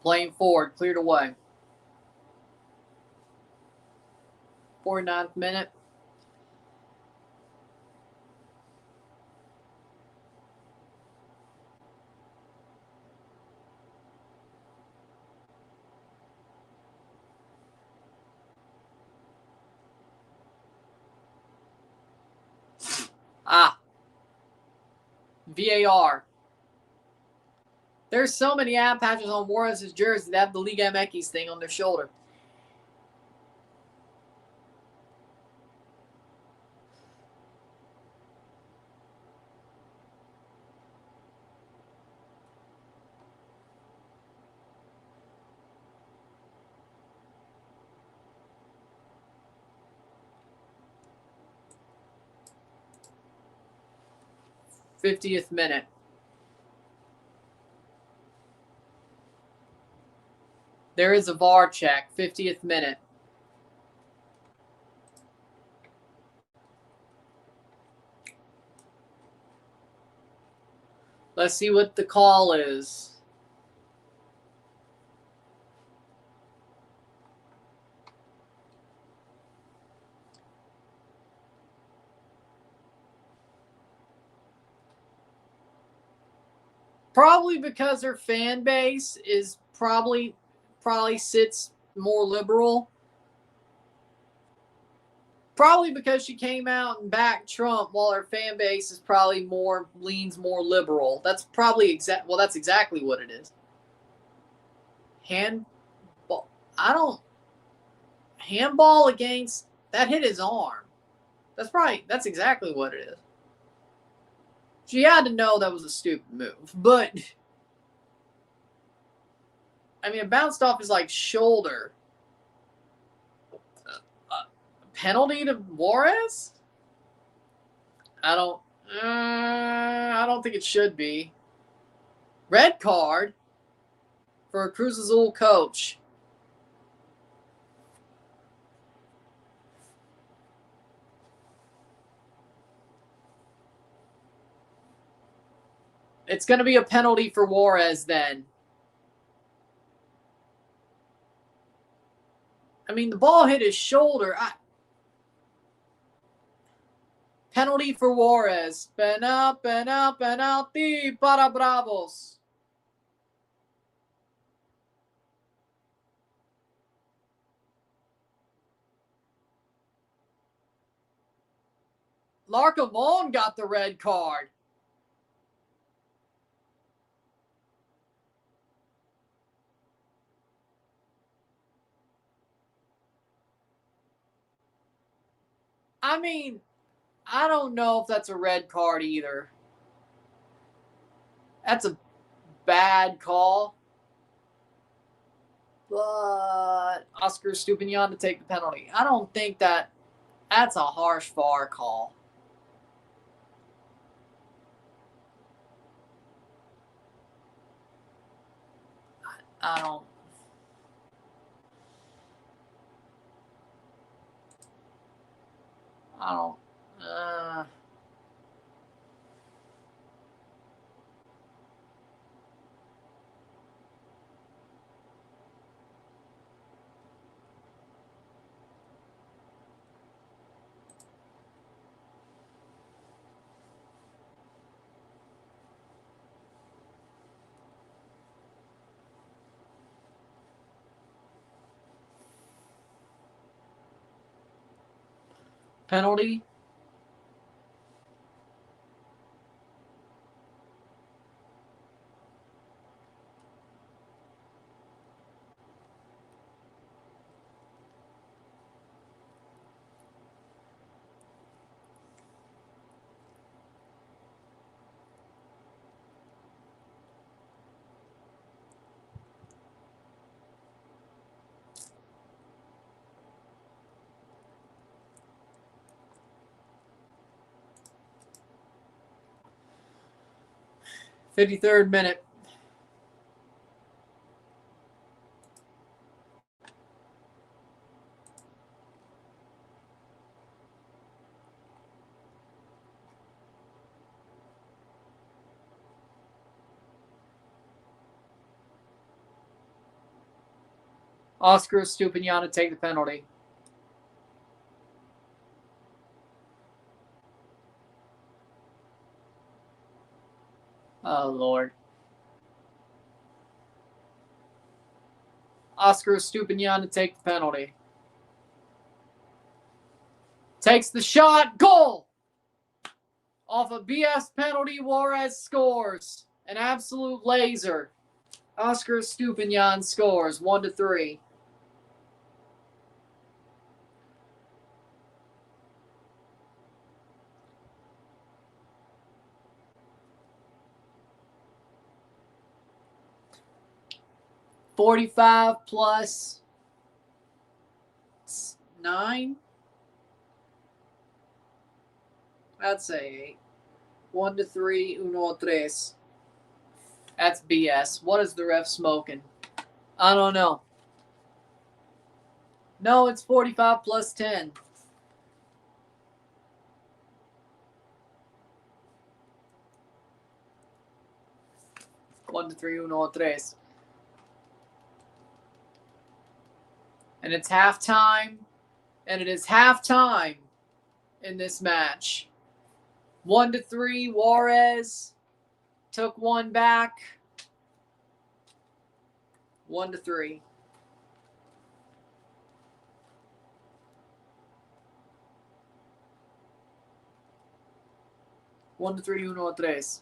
Playing forward, cleared away. 49th minute. VAR. There's so many ad patches on Juarez's jersey that have the Liga MX thing on their shoulder. '50th minute. There is a VAR check. 50th minute. Let's see what the call is. Probably because her fan base is probably sits more liberal. Probably because she came out and backed Trump while her fan base is probably leans more liberal. That's probably that's exactly what it is. Handball. Handball against, that hit his arm. That's exactly what it is. She had to know that was a stupid move, but I mean, it bounced off his shoulder. Penalty to Juarez? I don't think it should be. Red card for a Cruz Azul coach. It's going to be a penalty for Juarez then. I mean, the ball hit his shoulder. Penalty for Juarez. Penalty para Bravos. Larcamon got the red card. I mean, I don't know if that's a red card either. That's a bad call. But Oscar Stupinian to take the penalty. I don't think that's a harsh VAR call. I don't. penalty. '53rd minute. Oscar Stupinian to take the penalty. Oh, Lord. Oscar Stupinian to take the penalty. Takes the shot. Goal! Off a BS penalty, Juarez scores. An absolute laser. Oscar Stupinian scores 1-3. '45 plus 9. I'd say 8. 1-3, 1-3. That's BS. What is the ref smoking? I don't know. No, it's 45 plus 10. One to three, 1-3. And it's halftime. And it is halftime in this match. 1-3, Juarez took one back. 1-3. One to three, 1-3.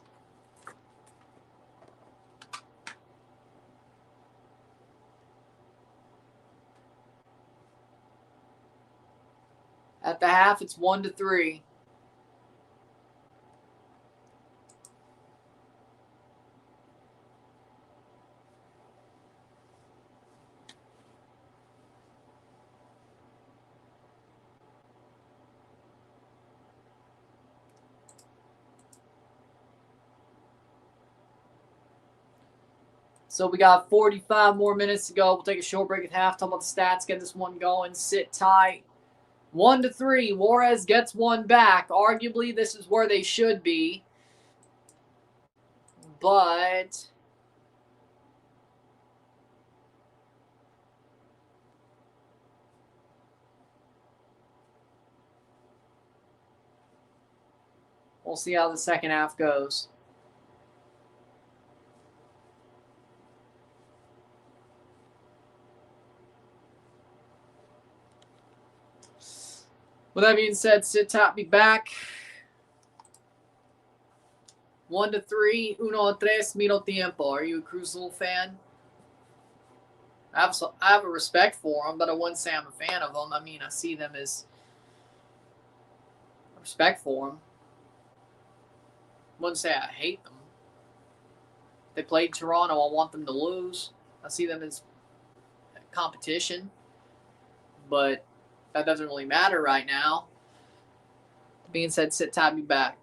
At the half, it's 1-3. So we got 45 more minutes to go. We'll take a short break at half. Talk about the stats. Get this one going. Sit tight. 1-3. Juarez gets one back. Arguably, this is where they should be. But we'll see how the second half goes. With that being said, sit tight, be back. 1-3, 1-3, miro tiempo. Are you a Cruz Azul fan? I have a respect for them, but I wouldn't say I'm a fan of them. I mean, I see them as respect for them. I wouldn't say I hate them. They played Toronto. I want them to lose. I see them as competition, but that doesn't really matter right now. Being said, sit tight, be back.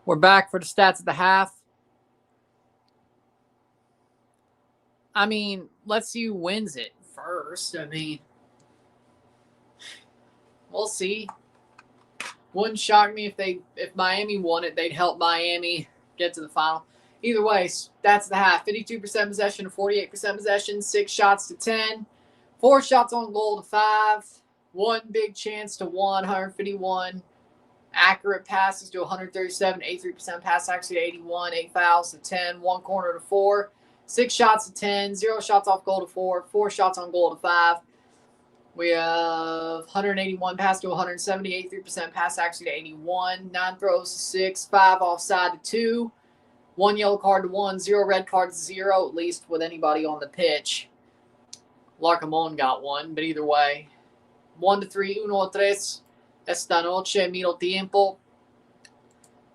We're back for the stats at the half. I mean, let's see who wins it first. I mean, we'll see. Wouldn't shock me if Miami won it. They'd help Miami get to the final. Either way, that's the half. 52% possession to 48% possession. 6 shots to 10. 4 shots on goal to 5. 1 big chance to 151. Accurate passes to 137. 83% pass accuracy to 81. 8 fouls to 10. 1 corner to 4. 6 shots to 10. 0 shots off goal to 4. 4 shots on goal to 5. We have 181 pass to 170, 83% pass accuracy to 81, 9 throws to 6, 5 offside to 2, 1 yellow card to 1, 0 red cards to 0, at least with anybody on the pitch. Larcamon got 1, but either way. 1 to 3, 1-3, esta noche, miro tiempo.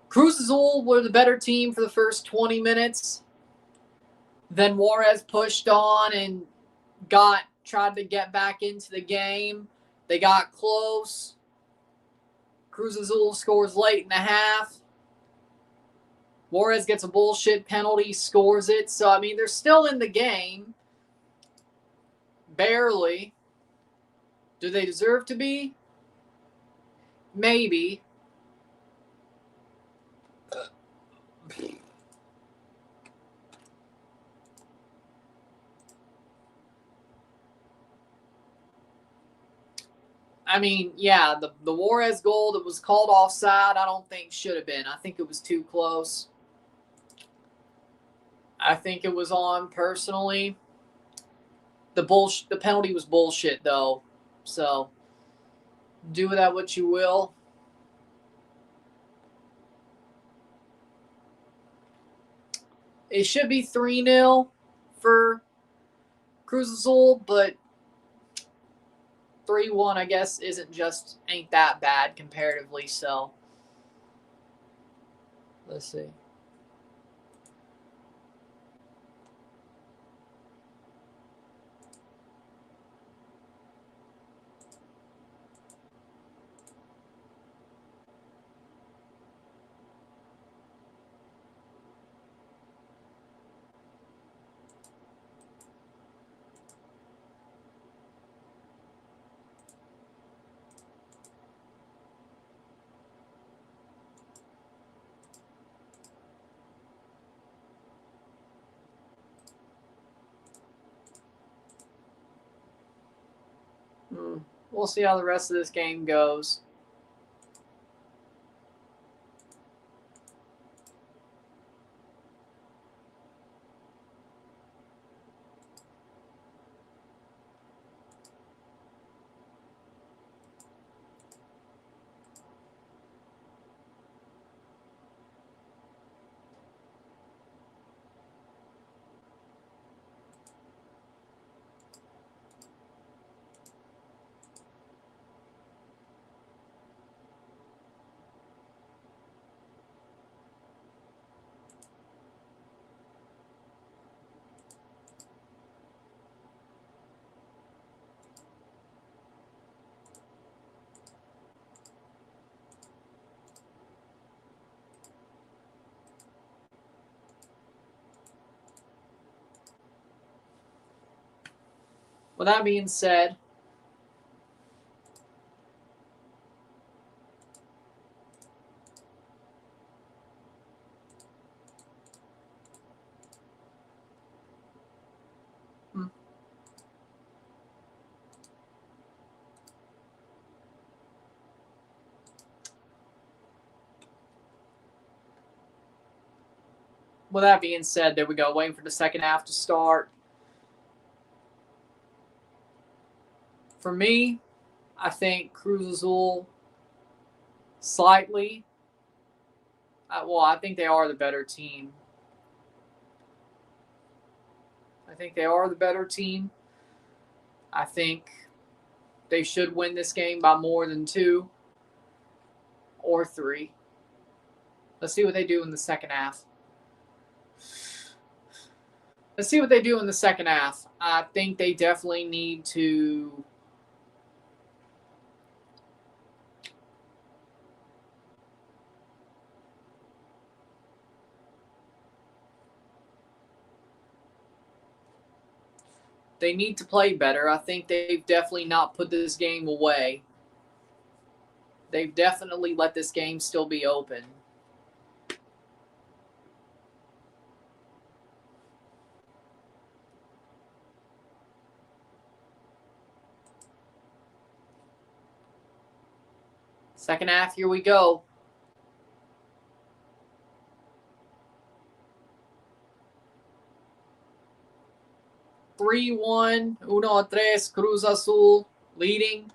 Cruz Azul were the better team for the first 20 minutes. Then Juarez pushed on and tried to get back into the game. They got close. Cruz Azul scores late in the half. Juarez gets a bullshit penalty, scores it. So, I mean, they're still in the game. Barely. Do they deserve to be? Maybe. I mean, yeah, the Juarez goal that was called offside, I don't think should have been. I think it was too close. I think it was on personally. The penalty was bullshit, though. So, do with that what you will. It should be 3-0 for Cruz Azul, but 3-1, I guess, ain't that bad comparatively, so. Let's see. We'll see how the rest of this game goes. With that being said, there we go. Waiting for the second half to start. For me, I think Cruz Azul slightly. I think they are the better team. I think they should win this game by more than 2 or 3. Let's see what they do in the second half. I think they definitely need to They need to play better. I think they've definitely not put this game away. They've definitely let this game still be open. Second half, here we go. (3-1), 1-3, Cruz Azul leading.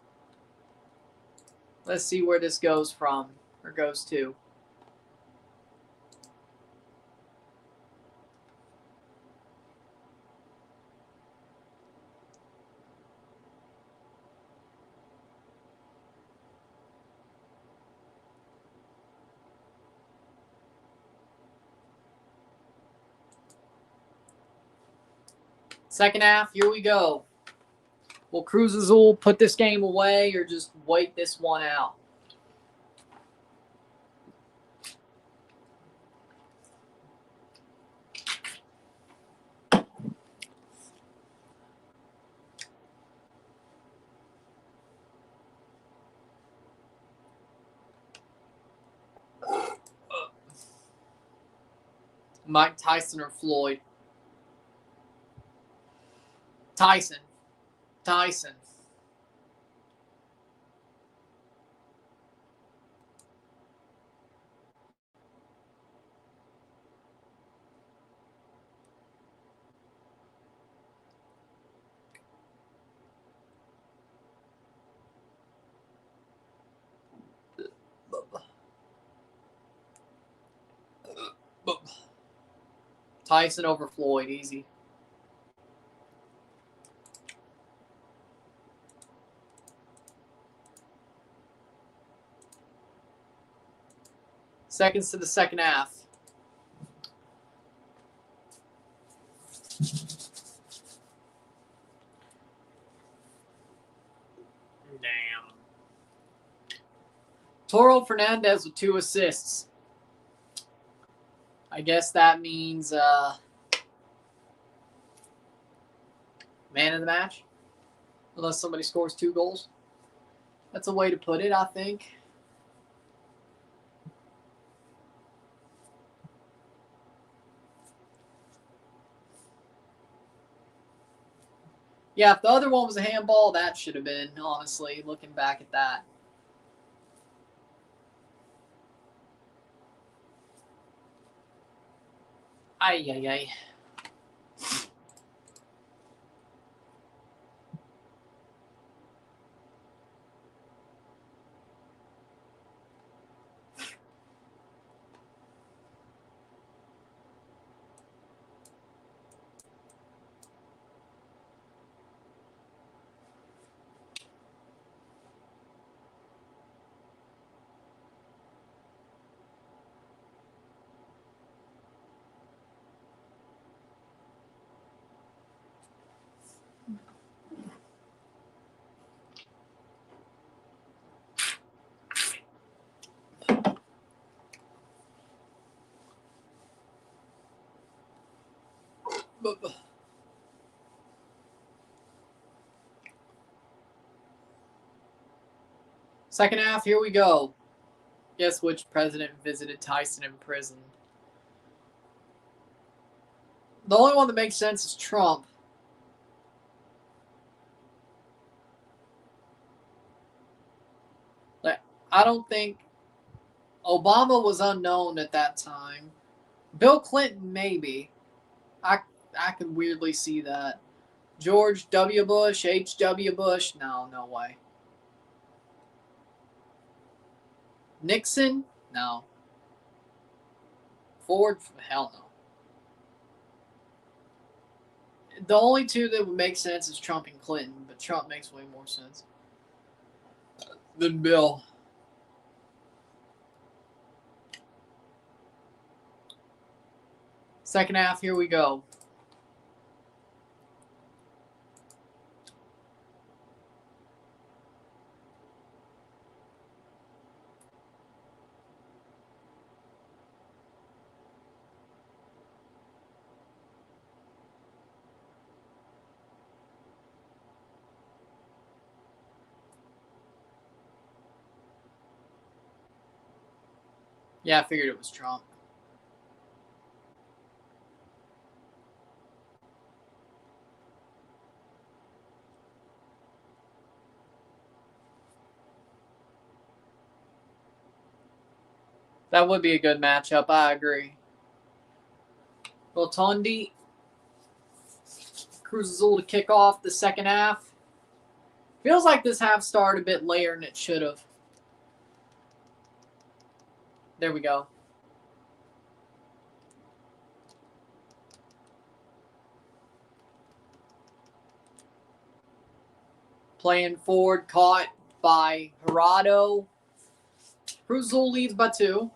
Let's see where this goes from, or goes to. Second half, here we go. Will Cruz Azul put this game away or just wait this one out? Mike Tyson or Floyd? Tyson. Tyson over Floyd, easy. Seconds to the second half. Damn. Toro Fernandez with 2 assists. I guess that means man of the match. Unless somebody scores 2 goals. That's a way to put it, I think. Yeah, if the other one was a handball, that should have been, honestly, looking back at that. Ay. Second half, here we go. Guess which president visited Tyson in prison? The only one that makes sense is Trump. I don't think Obama was unknown at that time. Bill Clinton, maybe. I could weirdly see that. George W. Bush, H.W. Bush, no way. Nixon, no. Ford, hell no. The only 2 that would make sense is Trump and Clinton, but Trump makes way more sense than Bill. Second half, here we go. Yeah, I figured it was Trump. That would be a good matchup. I agree. Rotondi, Cruz Azul to kick off the second half. Feels like this half started a bit later than it should have. There we go. Playing forward, caught by Gerardo. Cruz Azul leads by 2.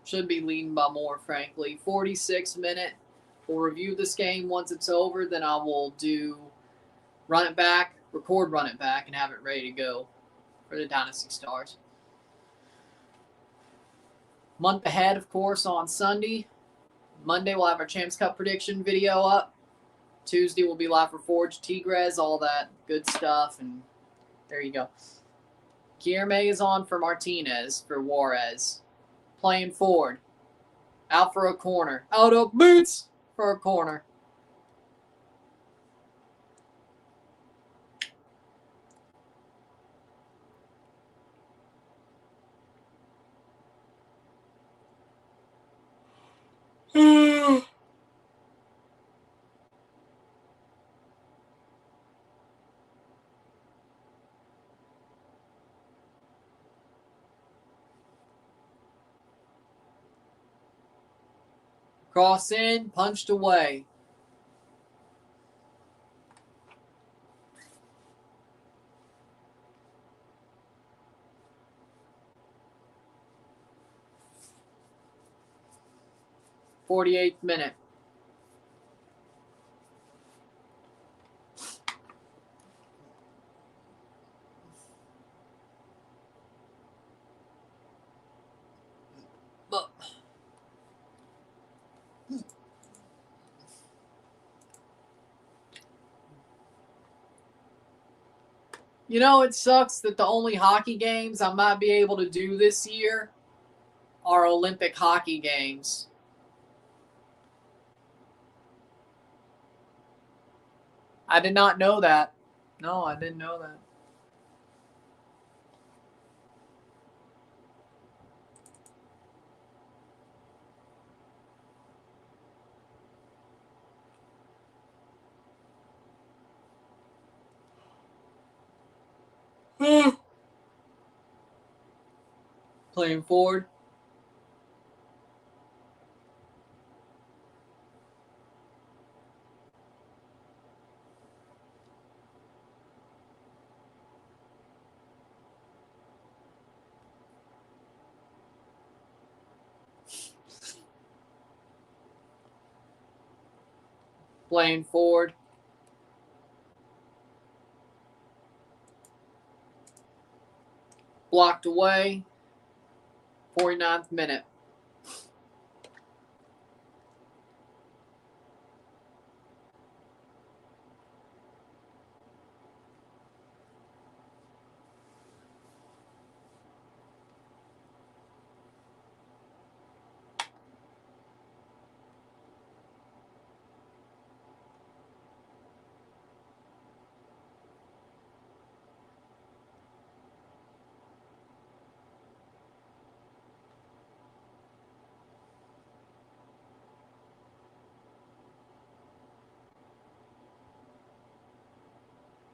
Should be leading by more, frankly. 46th minute. We'll review this game once it's over. Then I will do run it back, record run it back, and have it ready to go for the Dynasty Stars. Month ahead, of course, on Sunday. Monday, we'll have our Champs Cup prediction video up. Tuesday, we'll be live for Forge Tigres, all that good stuff. And there you go. Guilherme is on for Martinez for Juarez. Playing forward. Out for a corner. Out of boots for a corner. Cross in, punched away. '48th minute. You know, it sucks that the only hockey games I might be able to do this year are Olympic hockey games. I did not know that. No, I didn't know that. Playing forward. Playing forward. Blocked away. 49th minute.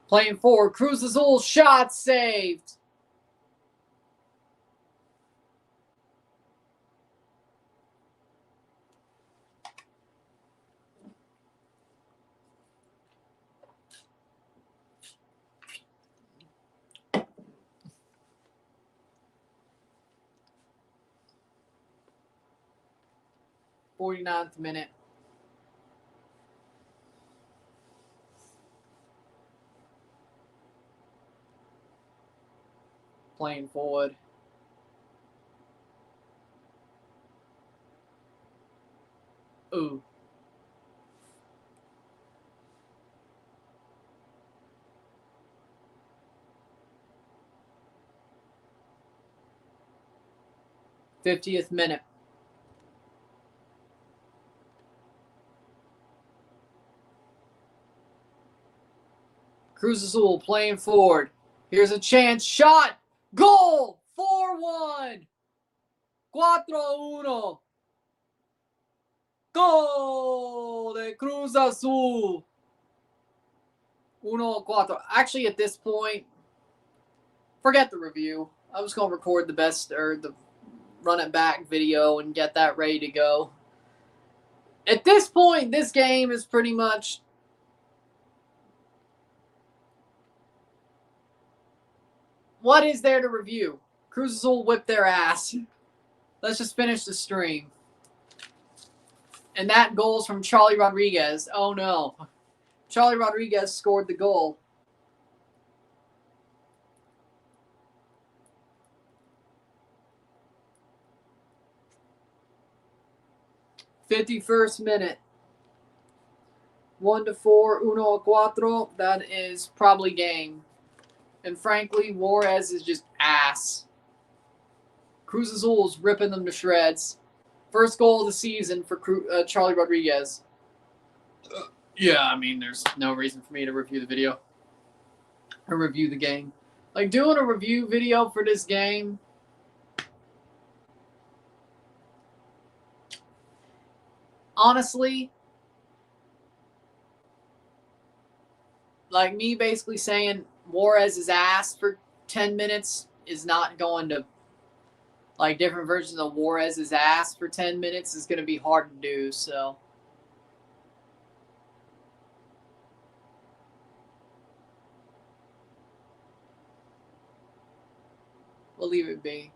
Playing forward. Cruz Azul shot saved. '49th minute. Playing forward. Ooh. 50th minute. Cruz Azul playing forward. Here's a chance. Shot. Goal. 4-1. 4-1. Goal de Cruz Azul. 1-4. Actually, at this point, forget the review. I'm just going to record the the run it back video and get that ready to go. At this point, this game is pretty much what is there to review? Cruz Azul whipped their ass. Let's just finish the stream. And that goal's from Charlie Rodriguez. Oh no. Charlie Rodriguez scored the goal. '51st minute. 1-4, 1-4. That is probably game. And frankly, Juarez is just ass. Cruz Azul is ripping them to shreds. First goal of the season for Charlie Rodriguez. Yeah, I mean, there's no reason for me to review the video. Or review the game. Like, doing a review video for this game, honestly, like me basically saying Juarez is ass for 10 minutes is not going to, like, different versions of Juarez is ass for 10 minutes is going to be hard to do, so. We'll leave it be.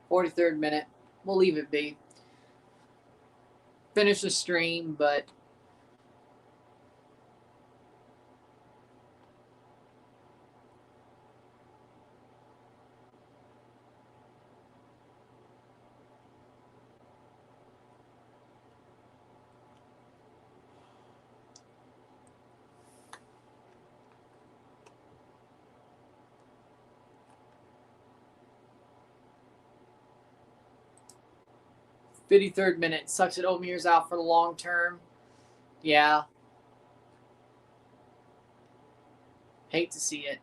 43rd minute. We'll leave it be. Finish the stream, but 53rd minute. Sucks that Omir's out for the long term. Yeah. Hate to see it.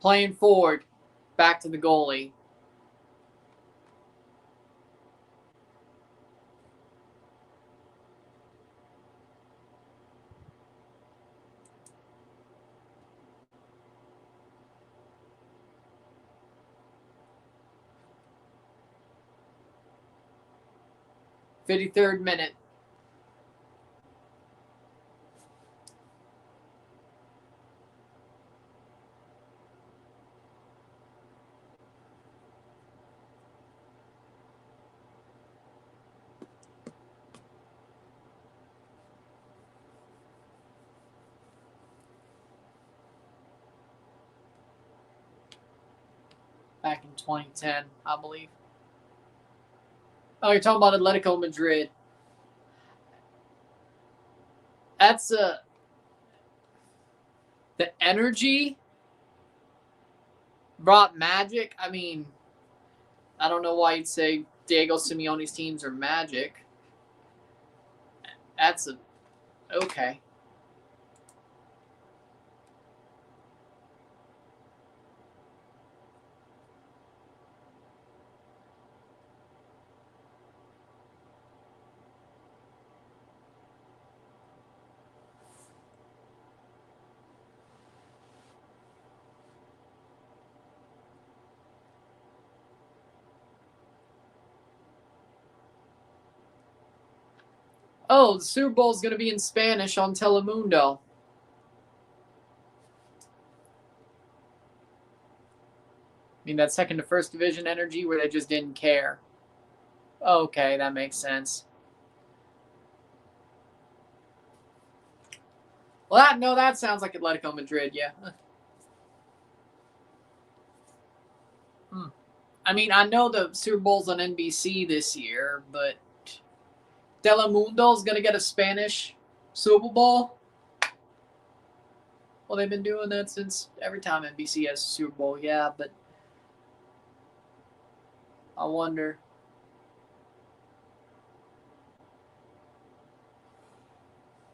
Playing forward. Back to the goalie. '53rd minute. Back in 2010, I believe. Oh, you're talking about Atletico Madrid. That's the energy brought magic. I mean, I don't know why you'd say Diego Simeone's teams are magic. That's okay. Oh, the Super Bowl is going to be in Spanish on Telemundo. I mean, that second to first division energy where they just didn't care. Okay, that makes sense. Well, that sounds like Atletico Madrid, yeah. I mean, I know the Super Bowl's on NBC this year, but Telemundo is going to get a Spanish Super Bowl. Well, they've been doing that since every time NBC has a Super Bowl, yeah, but I wonder.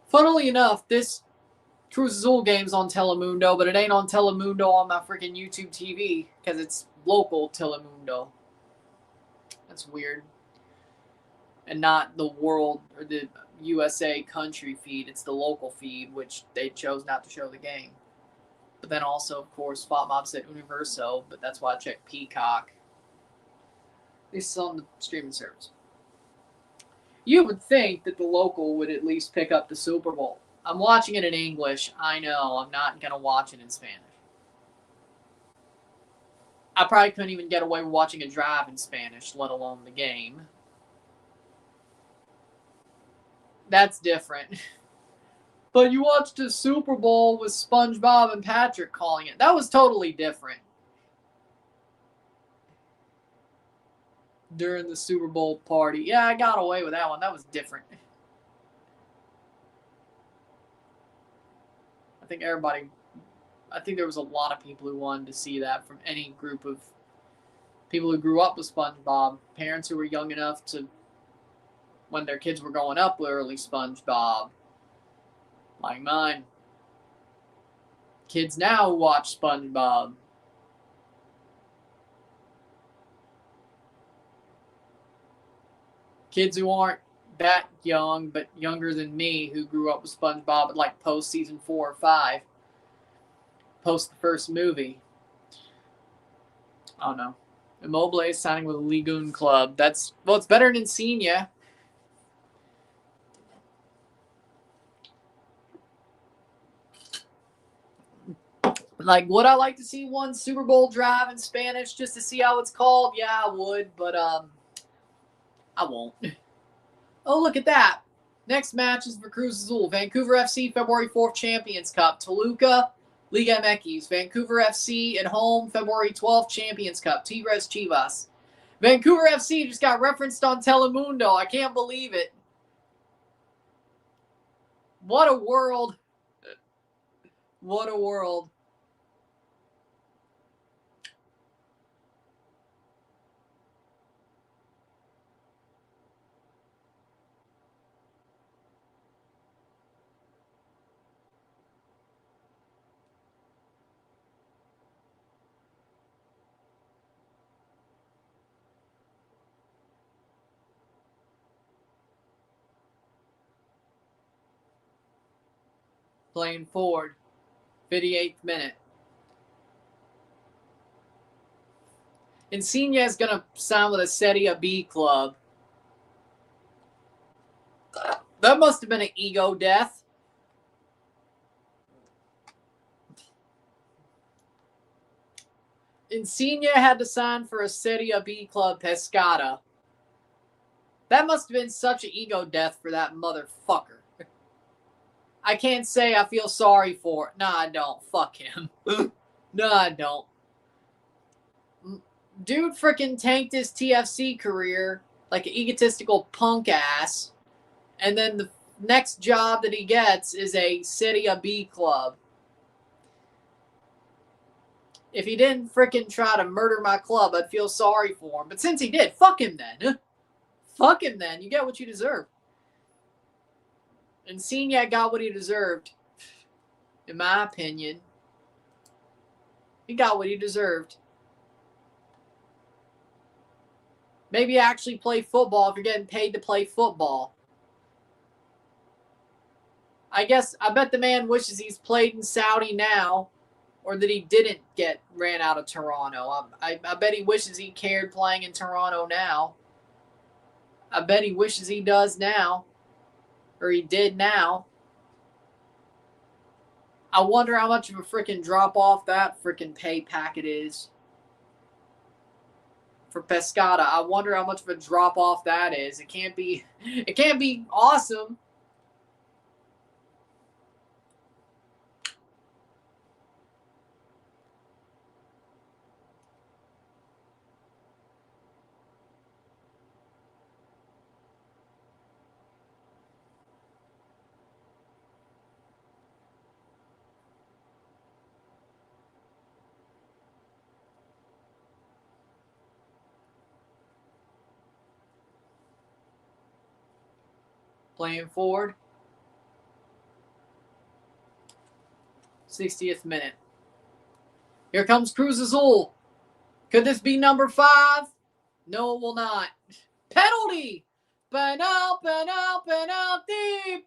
Funnily enough, this Cruz Azul game's on Telemundo, but it ain't on Telemundo on my freaking YouTube TV because it's local Telemundo. That's weird. And not the world or the USA country feed. It's the local feed, which they chose not to show the game. But then also, of course, Spot Mob said Universo, but that's why I checked Peacock. At least it's on the streaming service. You would think that the local would at least pick up the Super Bowl. I'm watching it in English. I know. I'm not going to watch it in Spanish. I probably couldn't even get away with watching a drive in Spanish, let alone the game. That's different. But you watched a Super Bowl with SpongeBob and Patrick calling it. That was totally different. During the Super Bowl party. Yeah, I got away with that one. That was different. I think there was a lot of people who wanted to see that from any group of people who grew up with SpongeBob. Parents who were young enough to, when their kids were growing up with early SpongeBob. Like mine. Kids now who watch SpongeBob. Kids who aren't that young, but younger than me, who grew up with SpongeBob at like post season 4 or 5. Post the first movie. I don't know. Immobile is signing with a Ligoon club. It's better than Isiah. Like, would I like to see one Super Bowl drive in Spanish just to see how it's called? Yeah, I would, but I won't. Oh, look at that. Next match is for Cruz Azul. Vancouver FC, February 4th, Champions Cup. Toluca, Liga MX. Vancouver FC at home, February 12th, Champions Cup. Tigres Chivas. Vancouver FC just got referenced on Telemundo. I can't believe it. What a world. What a world. Playing forward. 58th minute. Isiah is going to sign with a Serie B club. That must have been an ego death. Isiah had to sign for a Serie B club, Pescara. That must have been such an ego death for that motherfucker. I can't say I feel sorry for it. Nah, I don't. Fuck him. No, I don't. Dude freaking tanked his TFC career like an egotistical punk ass. And then the next job that he gets is a Serie B club. If he didn't freaking try to murder my club, I'd feel sorry for him. But since he did, fuck him then. Fuck him then. You get what you deserve. And Isiah got what he deserved. In my opinion. He got what he deserved. Maybe actually play football if you're getting paid to play football. I bet the man wishes he's played in Saudi now, or that he didn't get ran out of Toronto. I bet he wishes he cared playing in Toronto now. I bet he wishes he does now, or he did now. I wonder how much of a freaking drop off that freaking pay packet is. For Pescara, I wonder how much of a drop off that is. It can't be awesome. Playing forward. 60th minute. Here comes Cruz Azul. Could this be number 5? No, it will not. Penalty! Penalty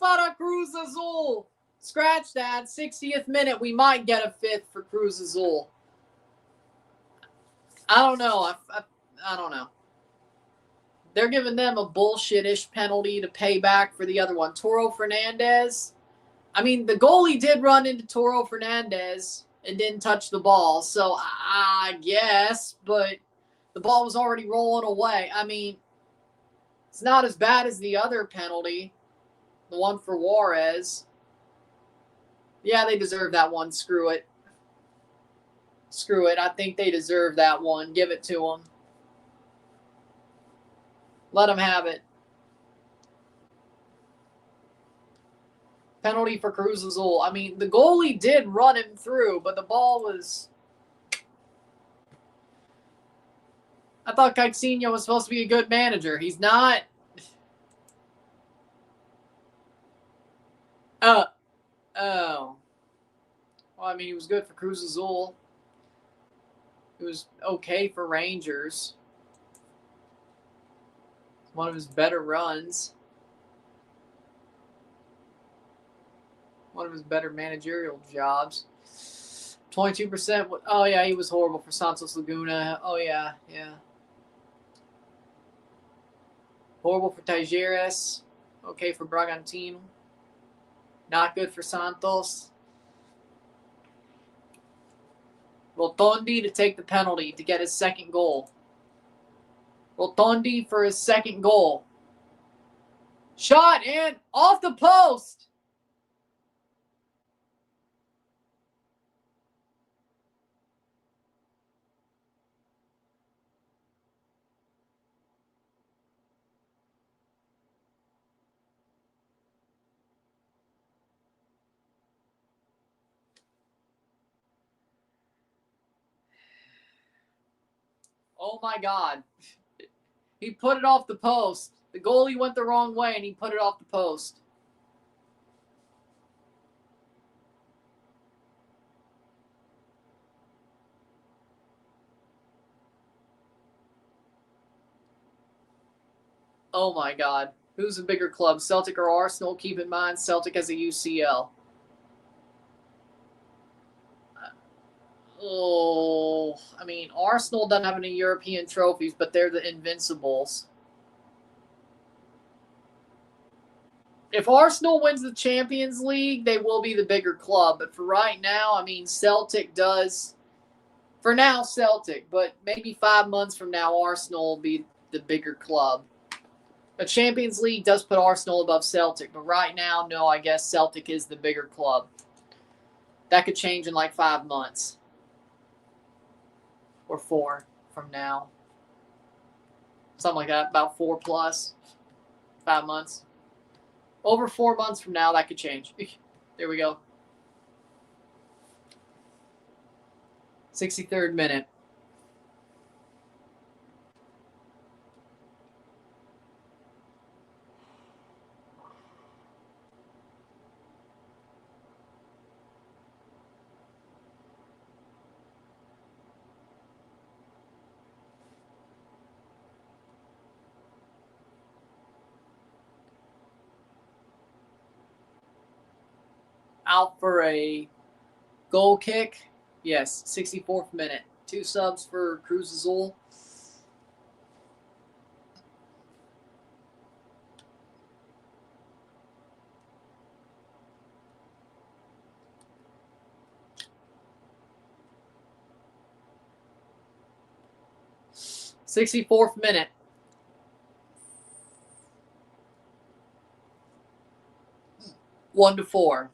para Cruz Azul. Scratch that. 60th minute. We might get a 5th for Cruz Azul. I don't know. I don't know. They're giving them a bullshit-ish penalty to pay back for the other one. Toro Fernandez. I mean, the goalie did run into Toro Fernandez and didn't touch the ball. So I guess, but the ball was already rolling away. I mean, it's not as bad as the other penalty, the one for Juarez. Yeah, they deserve that one. Screw it. Screw it. I think they deserve that one. Give it to them. Let them have it. Penalty for Cruz Azul. I mean, the goalie did run him through, but the ball was... I thought Caixinha was supposed to be a good manager. He's not. Oh. Well, I mean, he was good for Cruz Azul. He was okay for Rangers. One of his better runs. One of his better managerial jobs. 22%. Oh, yeah, he was horrible for Santos Laguna. Oh, yeah. Horrible for Tyrese. Okay for Bragantino. Not good for Santos. Rotondi to take the penalty to get his second goal. Rotondi for his second goal. Shot and off the post. Oh my God. He put it off the post. The goalie went the wrong way and he put it off the post. Oh my God. Who's a bigger club, Celtic or Arsenal? Keep in mind, Celtic has a UCL. Oh, I mean, Arsenal doesn't have any European trophies, but they're the Invincibles. If Arsenal wins the Champions League, they will be the bigger club. But for right now, I mean, Celtic does. For now, Celtic. But maybe 5 months from now, Arsenal will be the bigger club. The Champions League does put Arsenal above Celtic. But right now, no, I guess Celtic is the bigger club. That could change in like 5 months. Or 4 from now. Something like that. About 4 plus. 5 months. Over 4 months from now, that could change. There we go. 63rd minute. Out for a goal kick. Yes, 64th minute. 2 subs for Cruz Azul. '64th minute. One to 4.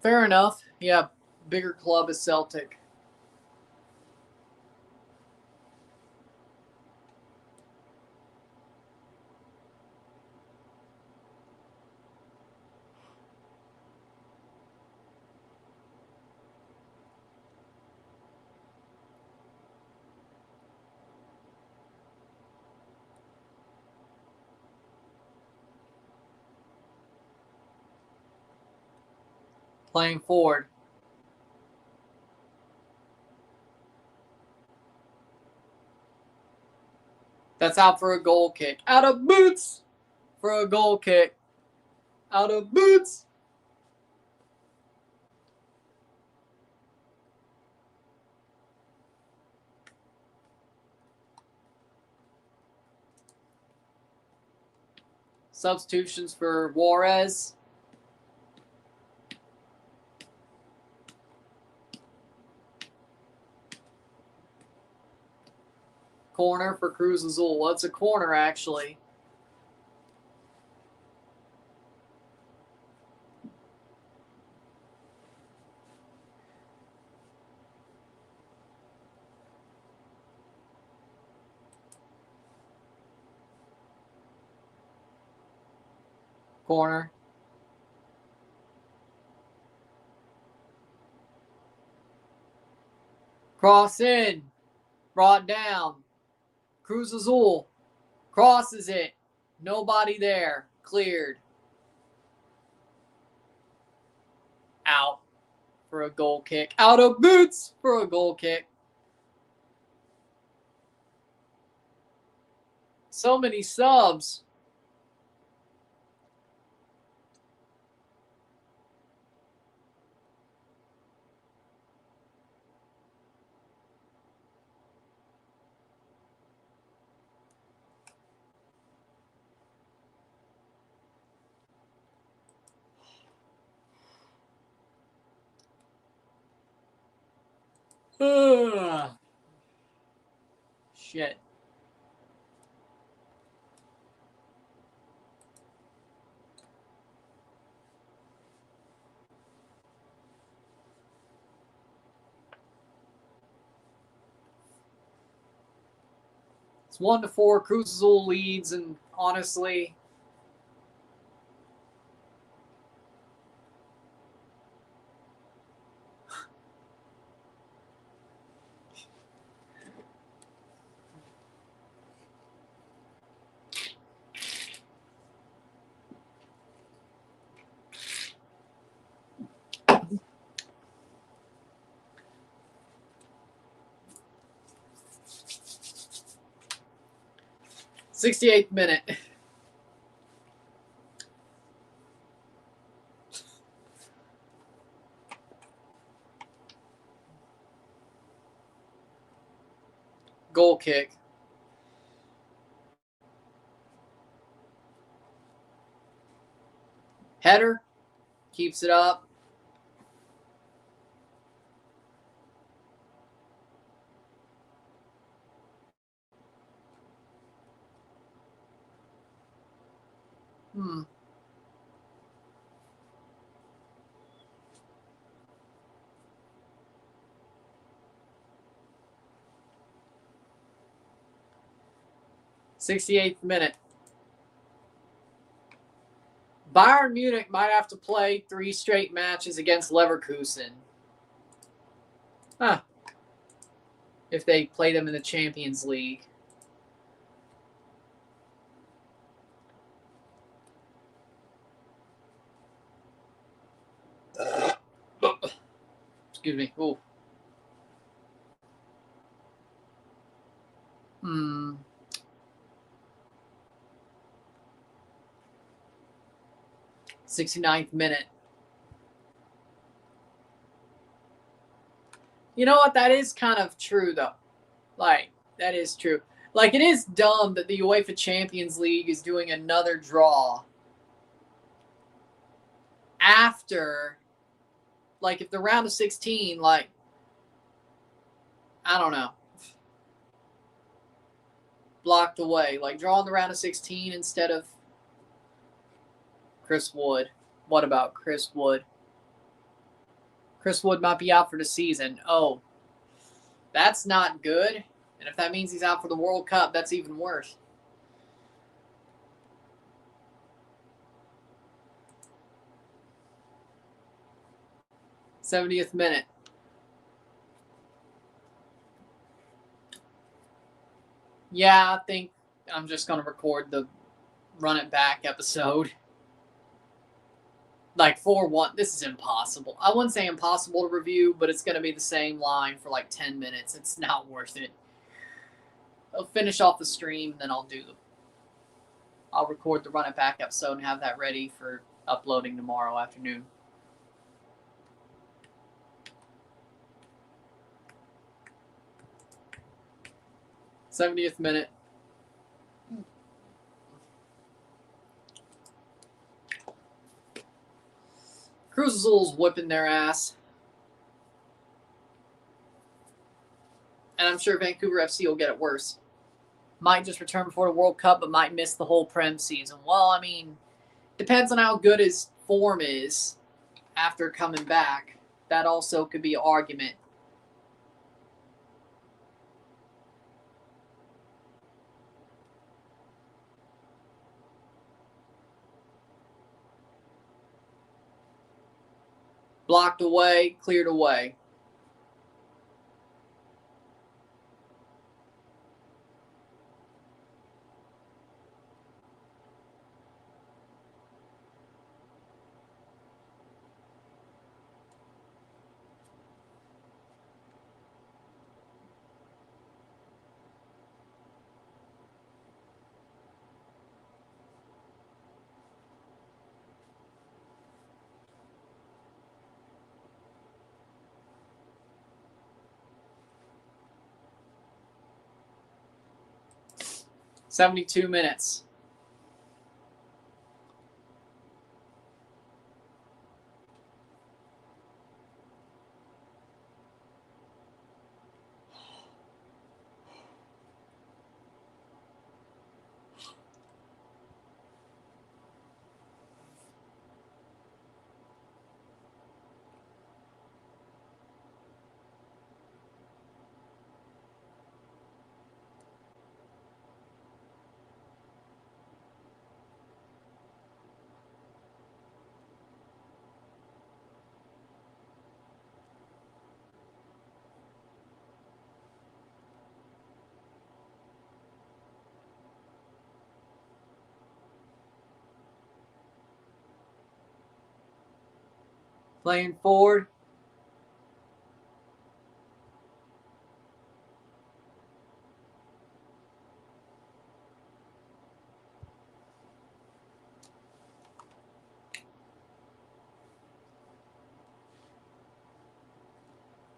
Fair enough. Yeah, bigger club is Celtic. Playing forward. That's out for a goal kick. Out of boots for a goal kick. Out of boots. Substitutions for Juarez. Corner for Cruz Azul. Well, it's a corner, actually. Corner. Cross in. Brought down. Cruz Azul crosses it. Nobody there. Cleared. Out for a goal kick. Out of boots for a goal kick. So many subs. Shit. It's 1-4. Cruz Azul leads, and honestly, '68th minute. Goal kick. Header. Keeps it up. Hmm. '68th minute. Bayern Munich might have to play 3 straight matches against Leverkusen. Huh. If they play them in the Champions League. Excuse me. Ooh. 69th minute. You know what? That is kind of true, though. Like, that is true. Like, it is dumb that the UEFA Champions League is doing another draw after, like, if the round of 16, like, I don't know, blocked away. Like, drawing the round of 16 instead of Chris Wood. What about Chris Wood? Chris Wood might be out for the season. Oh, that's not good. And if that means he's out for the World Cup, that's even worse. '70th minute. Yeah, I think I'm just going to record the Run It Back episode. like 4-1. This is impossible. I wouldn't say impossible to review, but it's going to be the same line for like 10 minutes. It's not worth it. I'll finish off the stream, and then I'll record the Run It Back episode and have that ready for uploading tomorrow afternoon. '70th minute. Cruz Azul's whipping their ass. And I'm sure Vancouver FC will get it worse. Might just return before the World Cup, but might miss the whole Prem season. Well, I mean, depends on how good his form is after coming back. That also could be an argument. Blocked away, cleared away. '72 minutes. Playing forward.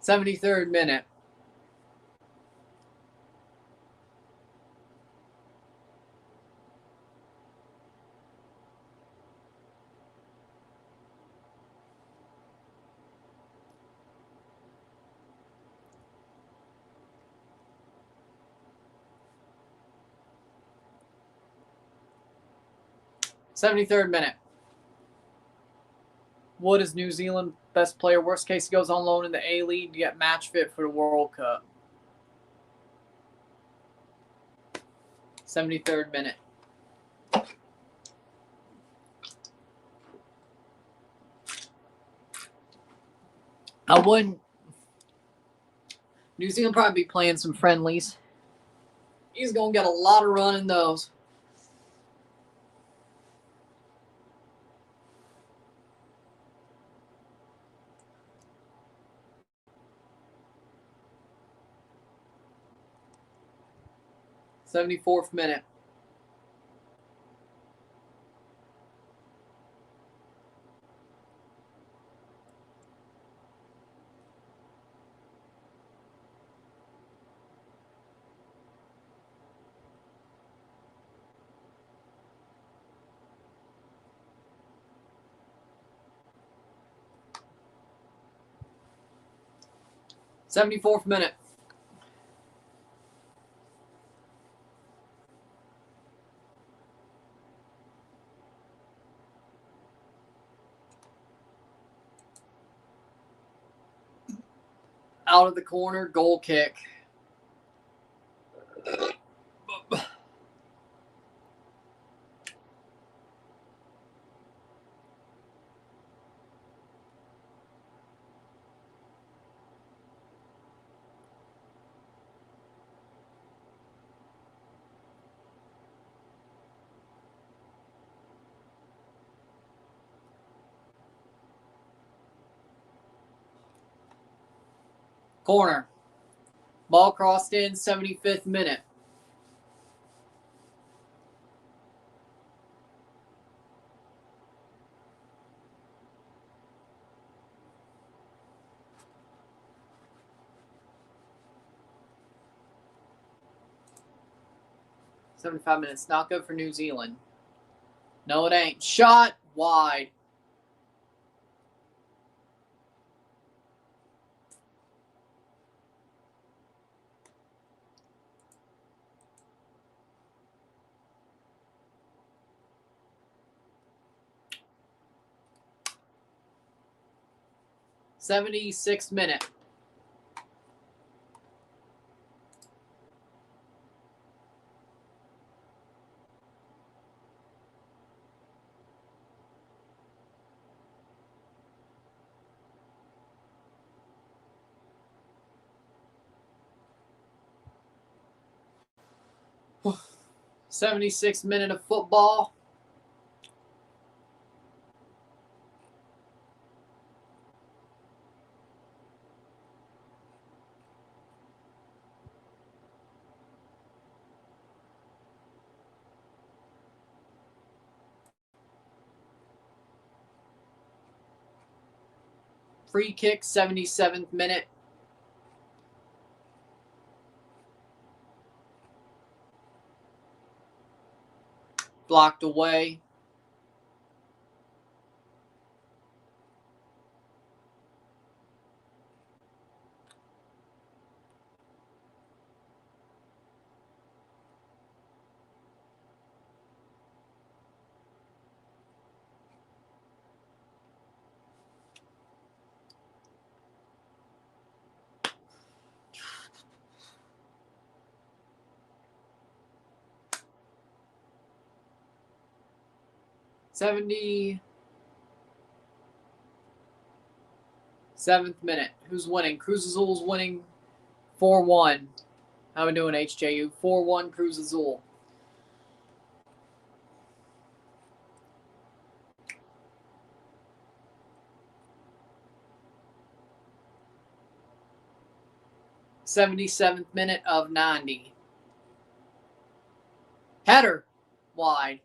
'73rd minute. '73rd minute. Wood is New Zealand best player. Worst case, he goes on loan in the A-League to get match fit for the World Cup. '73rd minute. I wouldn't. New Zealand probably be playing some friendlies. He's going to get a lot of run in those. '74th minute. '74th minute. Out of the corner, goal kick. Corner. Ball crossed in, 75th minute. "75 minutes. Not good for New Zealand. No, it ain't. Shot wide. "76th minute. "76th minute of football. Free kick, 77th minute. Blocked away. "77th minute. Who's winning? Cruz Azul's winning 4-1. How we doing, HJU? 4-1 Cruz Azul. "77th minute of 90. Header wide.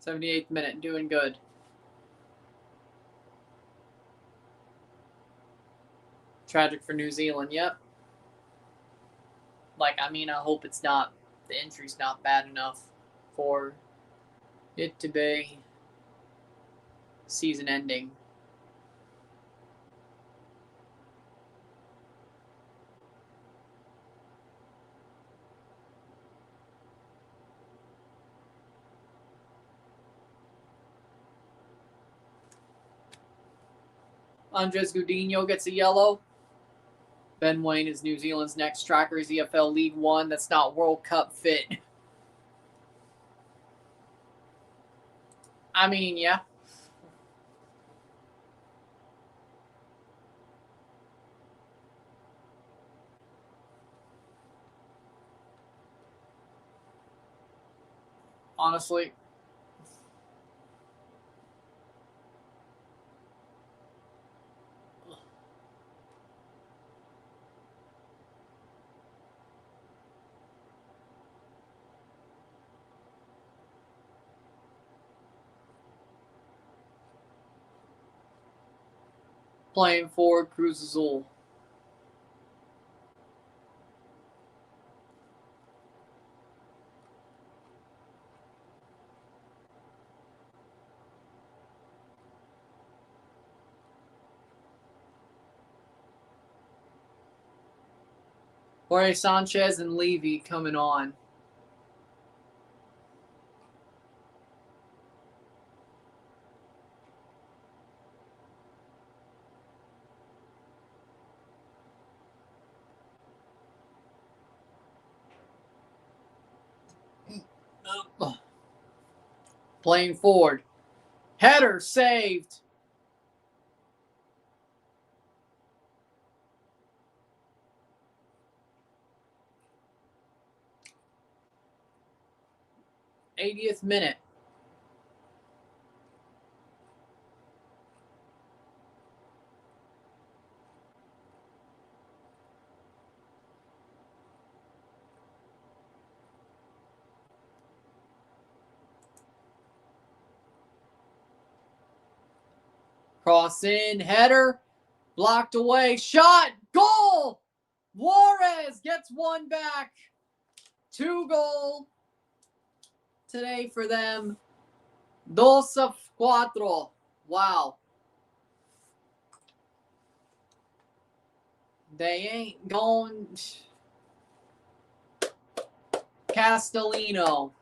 "78th minute. Doing good. Tragic for New Zealand. Yep. I hope it's not, the injury's not bad enough for it to be season ending. Andres Gudinho gets a yellow. Ben Wayne is New Zealand's next striker. He's EFL League One. That's not World Cup fit. Yeah. Honestly. Playing for Cruz Azul. Jorge Sanchez and Levy coming on. Playing forward. Header saved. '80th minute. Cross in, header, blocked away, shot, goal! Juarez gets one back. 2-goal today for them. 2-4. Wow. They ain't going. Castellino.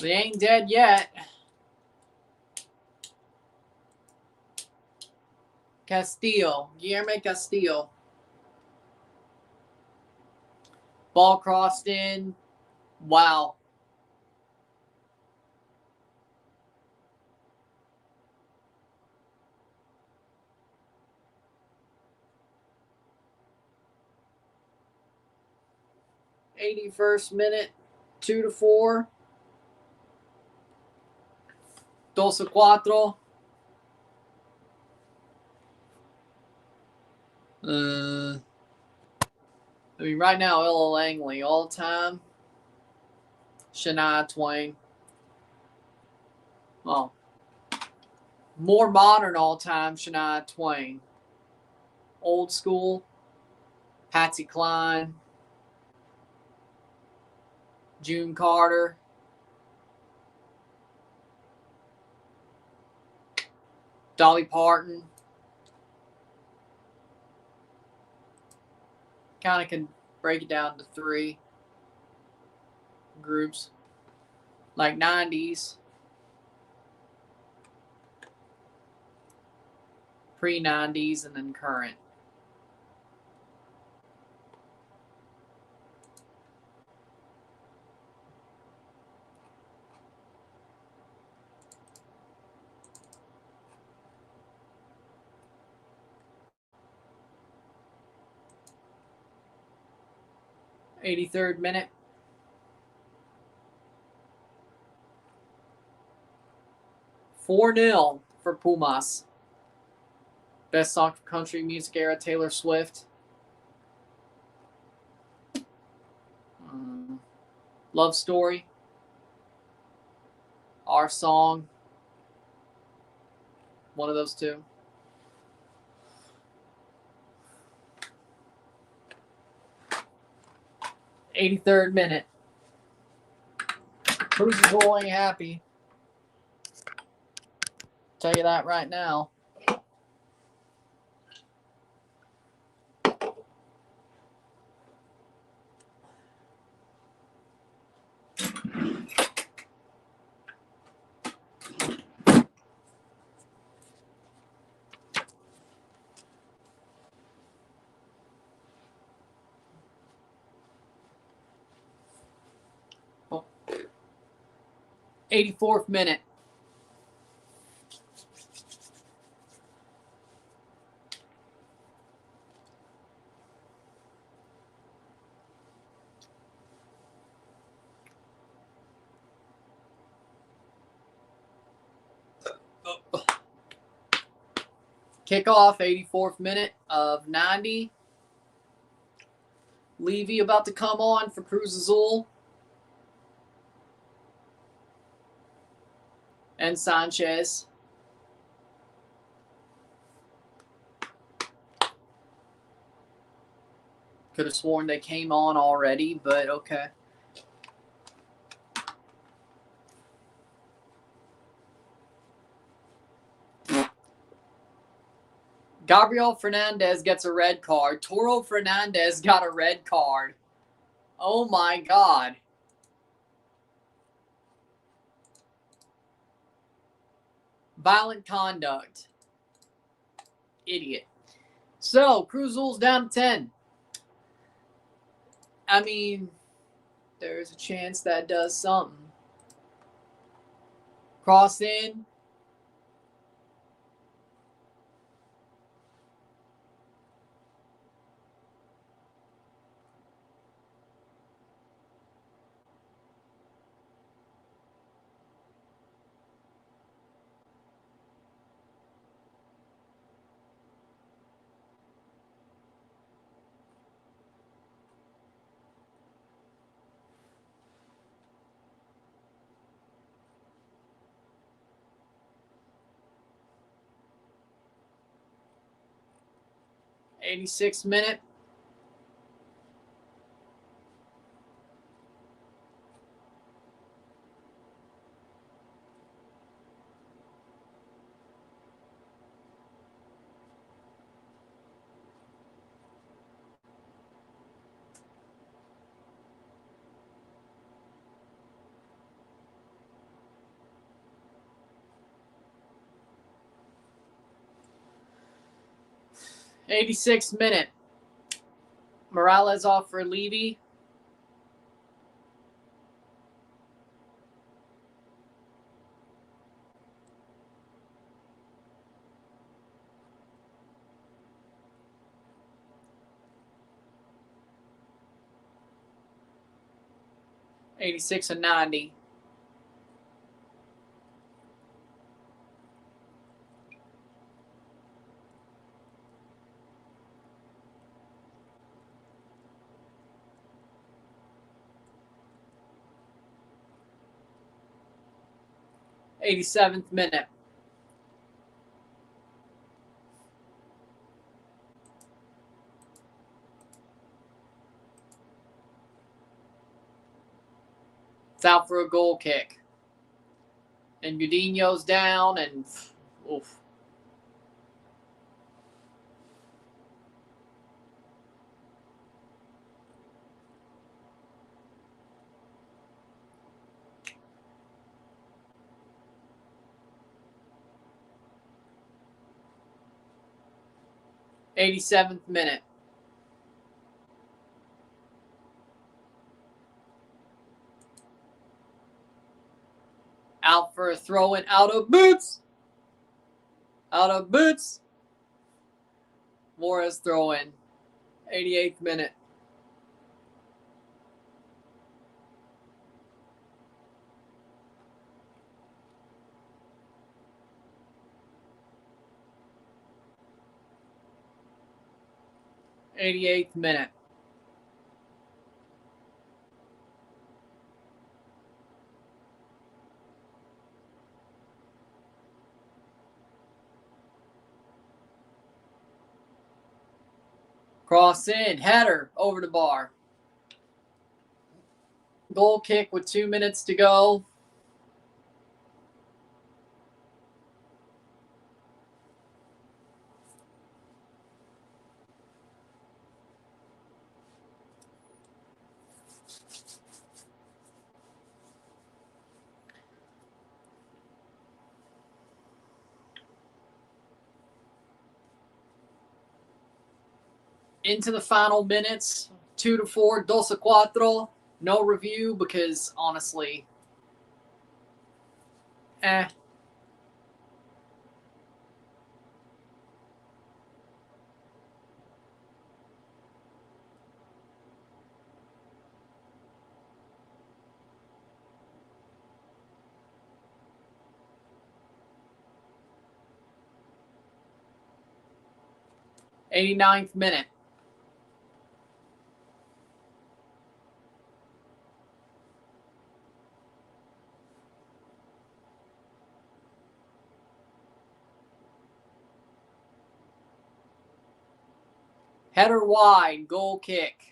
They ain't dead yet. Guillermo Castillo. Ball crossed in. Wow. '81st minute, 2-4. 2-4. I mean, right now, Ella Langley, all time. Shania Twain. Oh. More modern all time, Shania Twain. Old school, Patsy Cline. June Carter. Dolly Parton. Kind of can break it down to 3 groups. Like 90s. Pre-90s and then current. '83rd minute. $4-0 for Pumas. Best song from country music era, Taylor Swift. Love Story. Our Song. One of those two. '83rd minute. Cruz Azul ain't happy. Tell you that right now. Oh. 84th minute. Kickoff, 84th minute of 90. Levy about to come on for Cruz Azul. And Sanchez. Could have sworn they came on already, but okay. Gabriel Fernandez gets a red card. Toro Fernandez got a red card. Oh my God. Violent conduct. Idiot. So, Cruz Azul's down to 10. I mean, there's a chance that does something. Cross in. 86th minute. '86th minute. Morales off for Levy. '86 and '90. '87th minute. It's out for a goal kick. And Gudinho's down, and oof. '87th minute. Out for a throw-in, out of boots. Out of boots. Juarez throw-in. 88th minute. '88th minute. Cross in, header over the bar. Goal kick with 2 minutes to go. Into the final minutes, 2-4, 2-4. No review because honestly, 89th minute. Header wide, goal kick.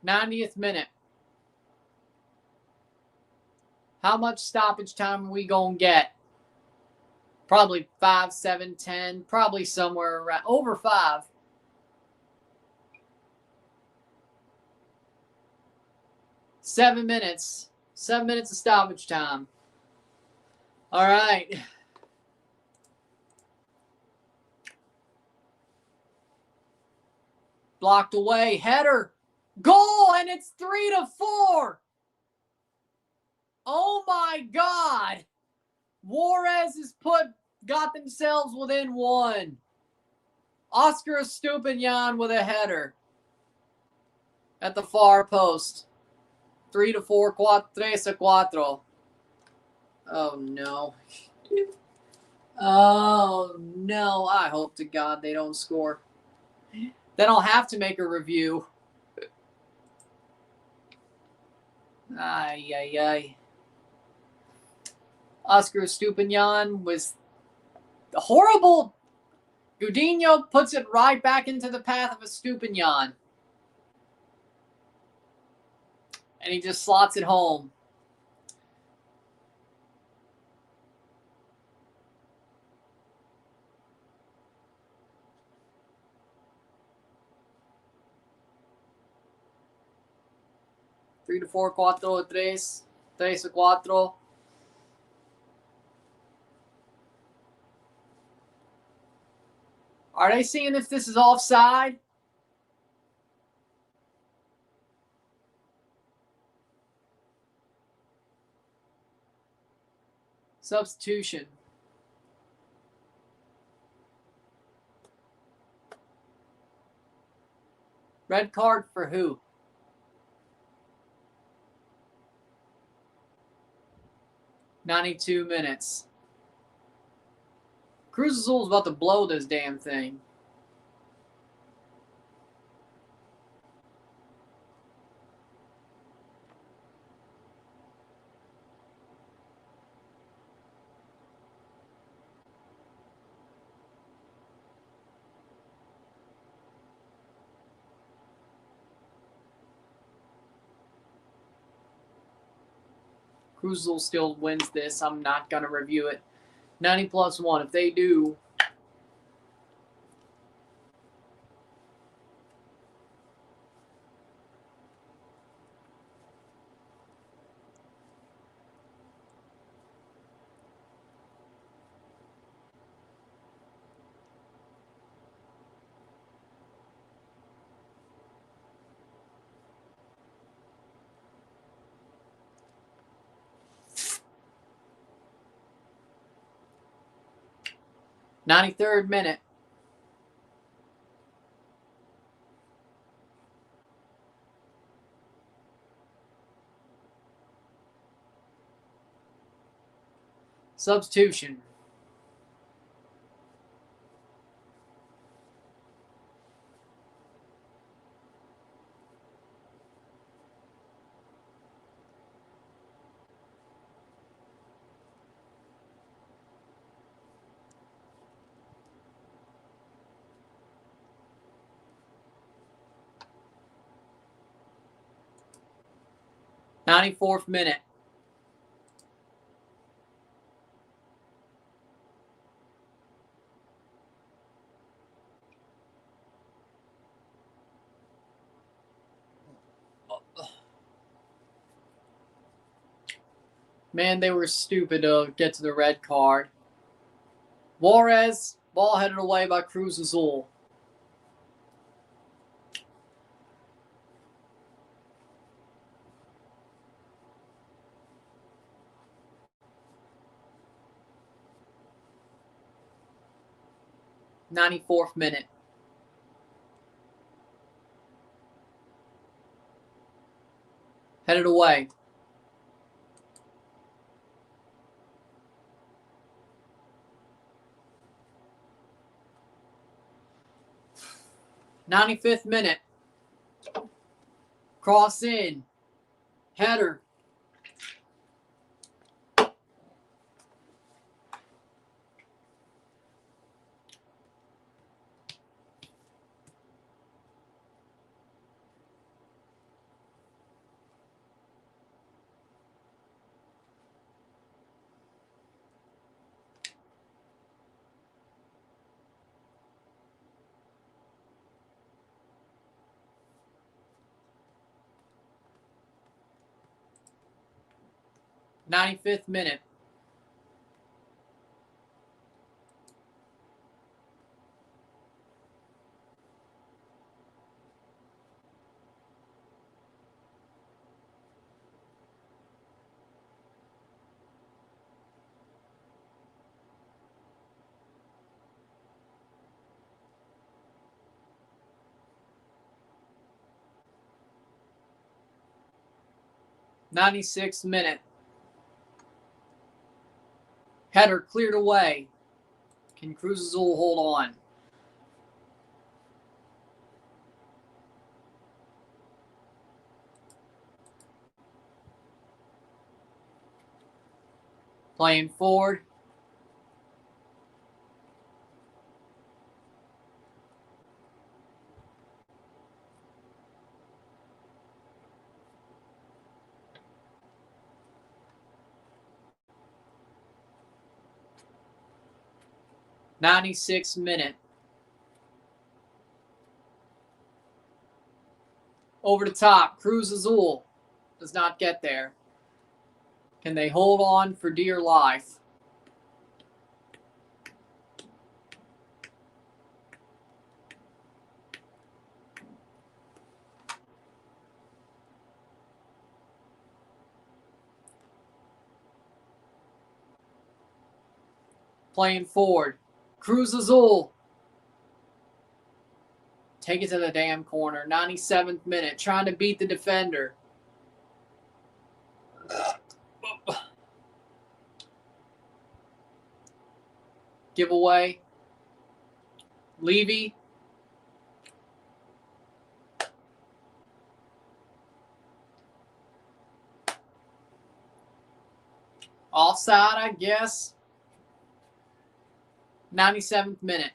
'90th minute. How much stoppage time are we going to get? Probably 5, 7, 10. Probably somewhere around over 5. Seven minutes of stoppage time. All right. Blocked away. Header. Goal, and it's 3-4. Oh, my God. Juarez has got themselves within 1. Oscar Estupiñán with a header at the far post. 3-4, 3-4. Oh, no. Oh, no. I hope to God they don't score. Then I'll have to make a review. Ay, ay, ay. Oscar Estupiñán was horrible. Gudinho puts it right back into the path of Estupiñán. And he just slots it home. Three to 4, 4-3, 3-4. Are they seeing if this is offside? Substitution. Red card for who? $92 minutes. Cruz Azul is about to blow this damn thing. Cruz Azul still wins this. I'm not going to review it. 90+1. If they do, $93rd minute. Substitution. $94th minute. Man, they were stupid to get to the red card. Juarez, ball headed away by Cruz Azul. $94th minute. Headed away. $95th minute. Cross in. Header. $95th minute. 96th minute. Header cleared away. Can Cruz Azul hold on? Playing forward. '96th minute. Over the top. Cruz Azul does not get there. Can they hold on for dear life? Playing forward. Cruz Azul. Take it to the damn corner. 97th minute. Trying to beat the defender. Giveaway. Levy. Offside, I guess. 97th minute.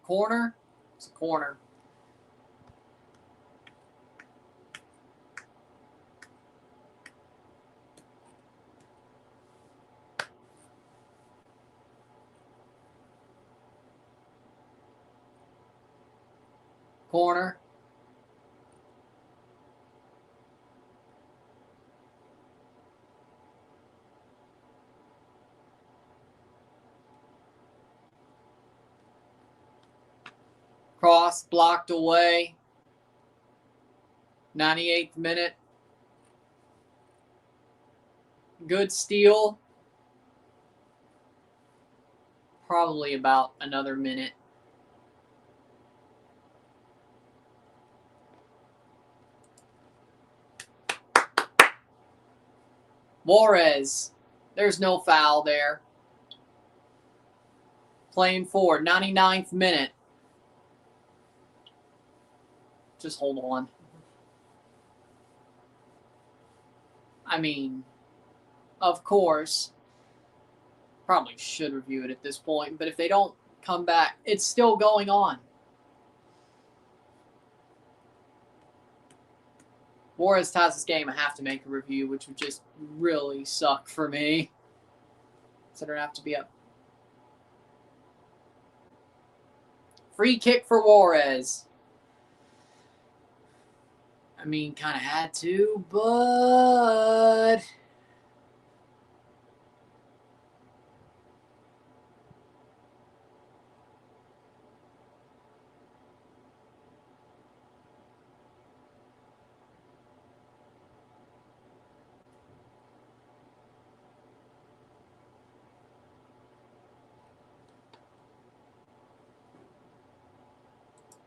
Corner? It's a corner. Corner. Cross blocked away. 98th minute. Good steal. Probably about another minute. Juarez. There's no foul there. Playing forward. 99th minute. Just hold on. I mean, of course, probably should review it at this point, but if they don't come back, it's still going on. Juarez ties this game. I have to make a review, which would just really suck for me. So they're going to have to be up. Free kick for Juarez. I mean, kind of had to, but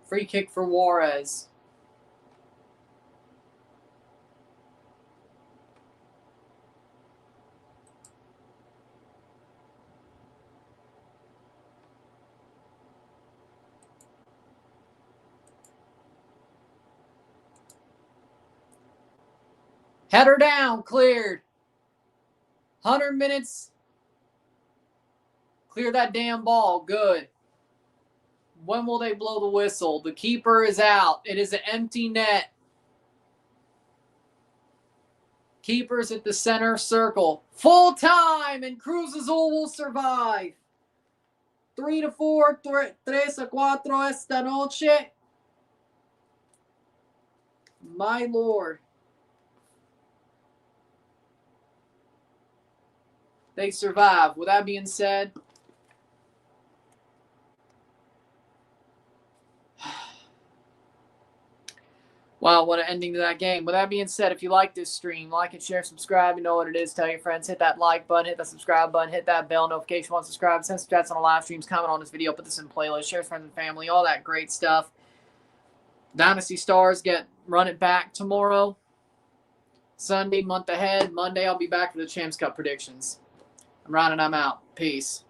free kick for Juarez. Header down, cleared. 100 minutes. Clear that damn ball. Good. When will they blow the whistle? The keeper is out. It is an empty net. Keeper's at the center circle. Full time, and Cruz Azul will survive. 3-4, 3-4 esta noche. My Lord. They survive. With that being said, Wow, what an ending to that game. With that being said, if you like this stream, like and share, subscribe. You know what it is. Tell your friends. Hit that like button. Hit that subscribe button. Hit that bell notification once subscribed. Send some chats on the live streams. Comment on this video. Put this in playlist. Share with friends and family. All that great stuff. Dynasty Stars run it back tomorrow. Sunday, month ahead. Monday, I'll be back for the Champs Cup predictions. I'm Ryan and I'm out. Peace.